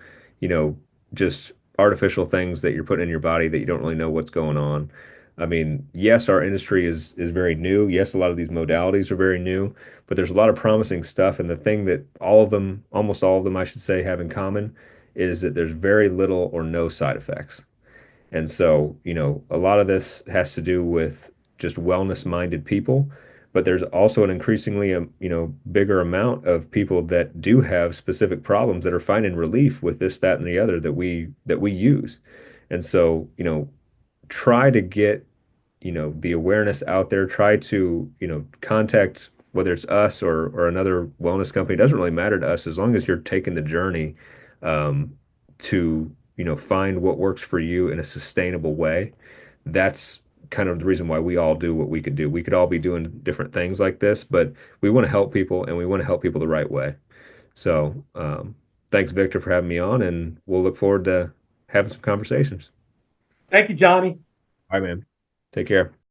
just artificial things that you're putting in your body that you don't really know what's going on. I mean, yes, our industry is very new. Yes, a lot of these modalities are very new, but there's a lot of promising stuff. And the thing that all of them, almost all of them, I should say, have in common is that there's very little or no side effects. And so, a lot of this has to do with just wellness-minded people, but there's also an increasingly, bigger amount of people that do have specific problems that are finding relief with this, that, and the other that we use. And so, try to get, the awareness out there, try to, contact whether it's us or another wellness company. It doesn't really matter to us as long as you're taking the journey to, find what works for you in a sustainable way. That's kind of the reason why we all do what we could do. We could all be doing different things like this, but we want to help people and we want to help people the right way. So, thanks, Victor, for having me on, and we'll look forward to having some conversations. Thank you, Johnny. All right, man. Take care.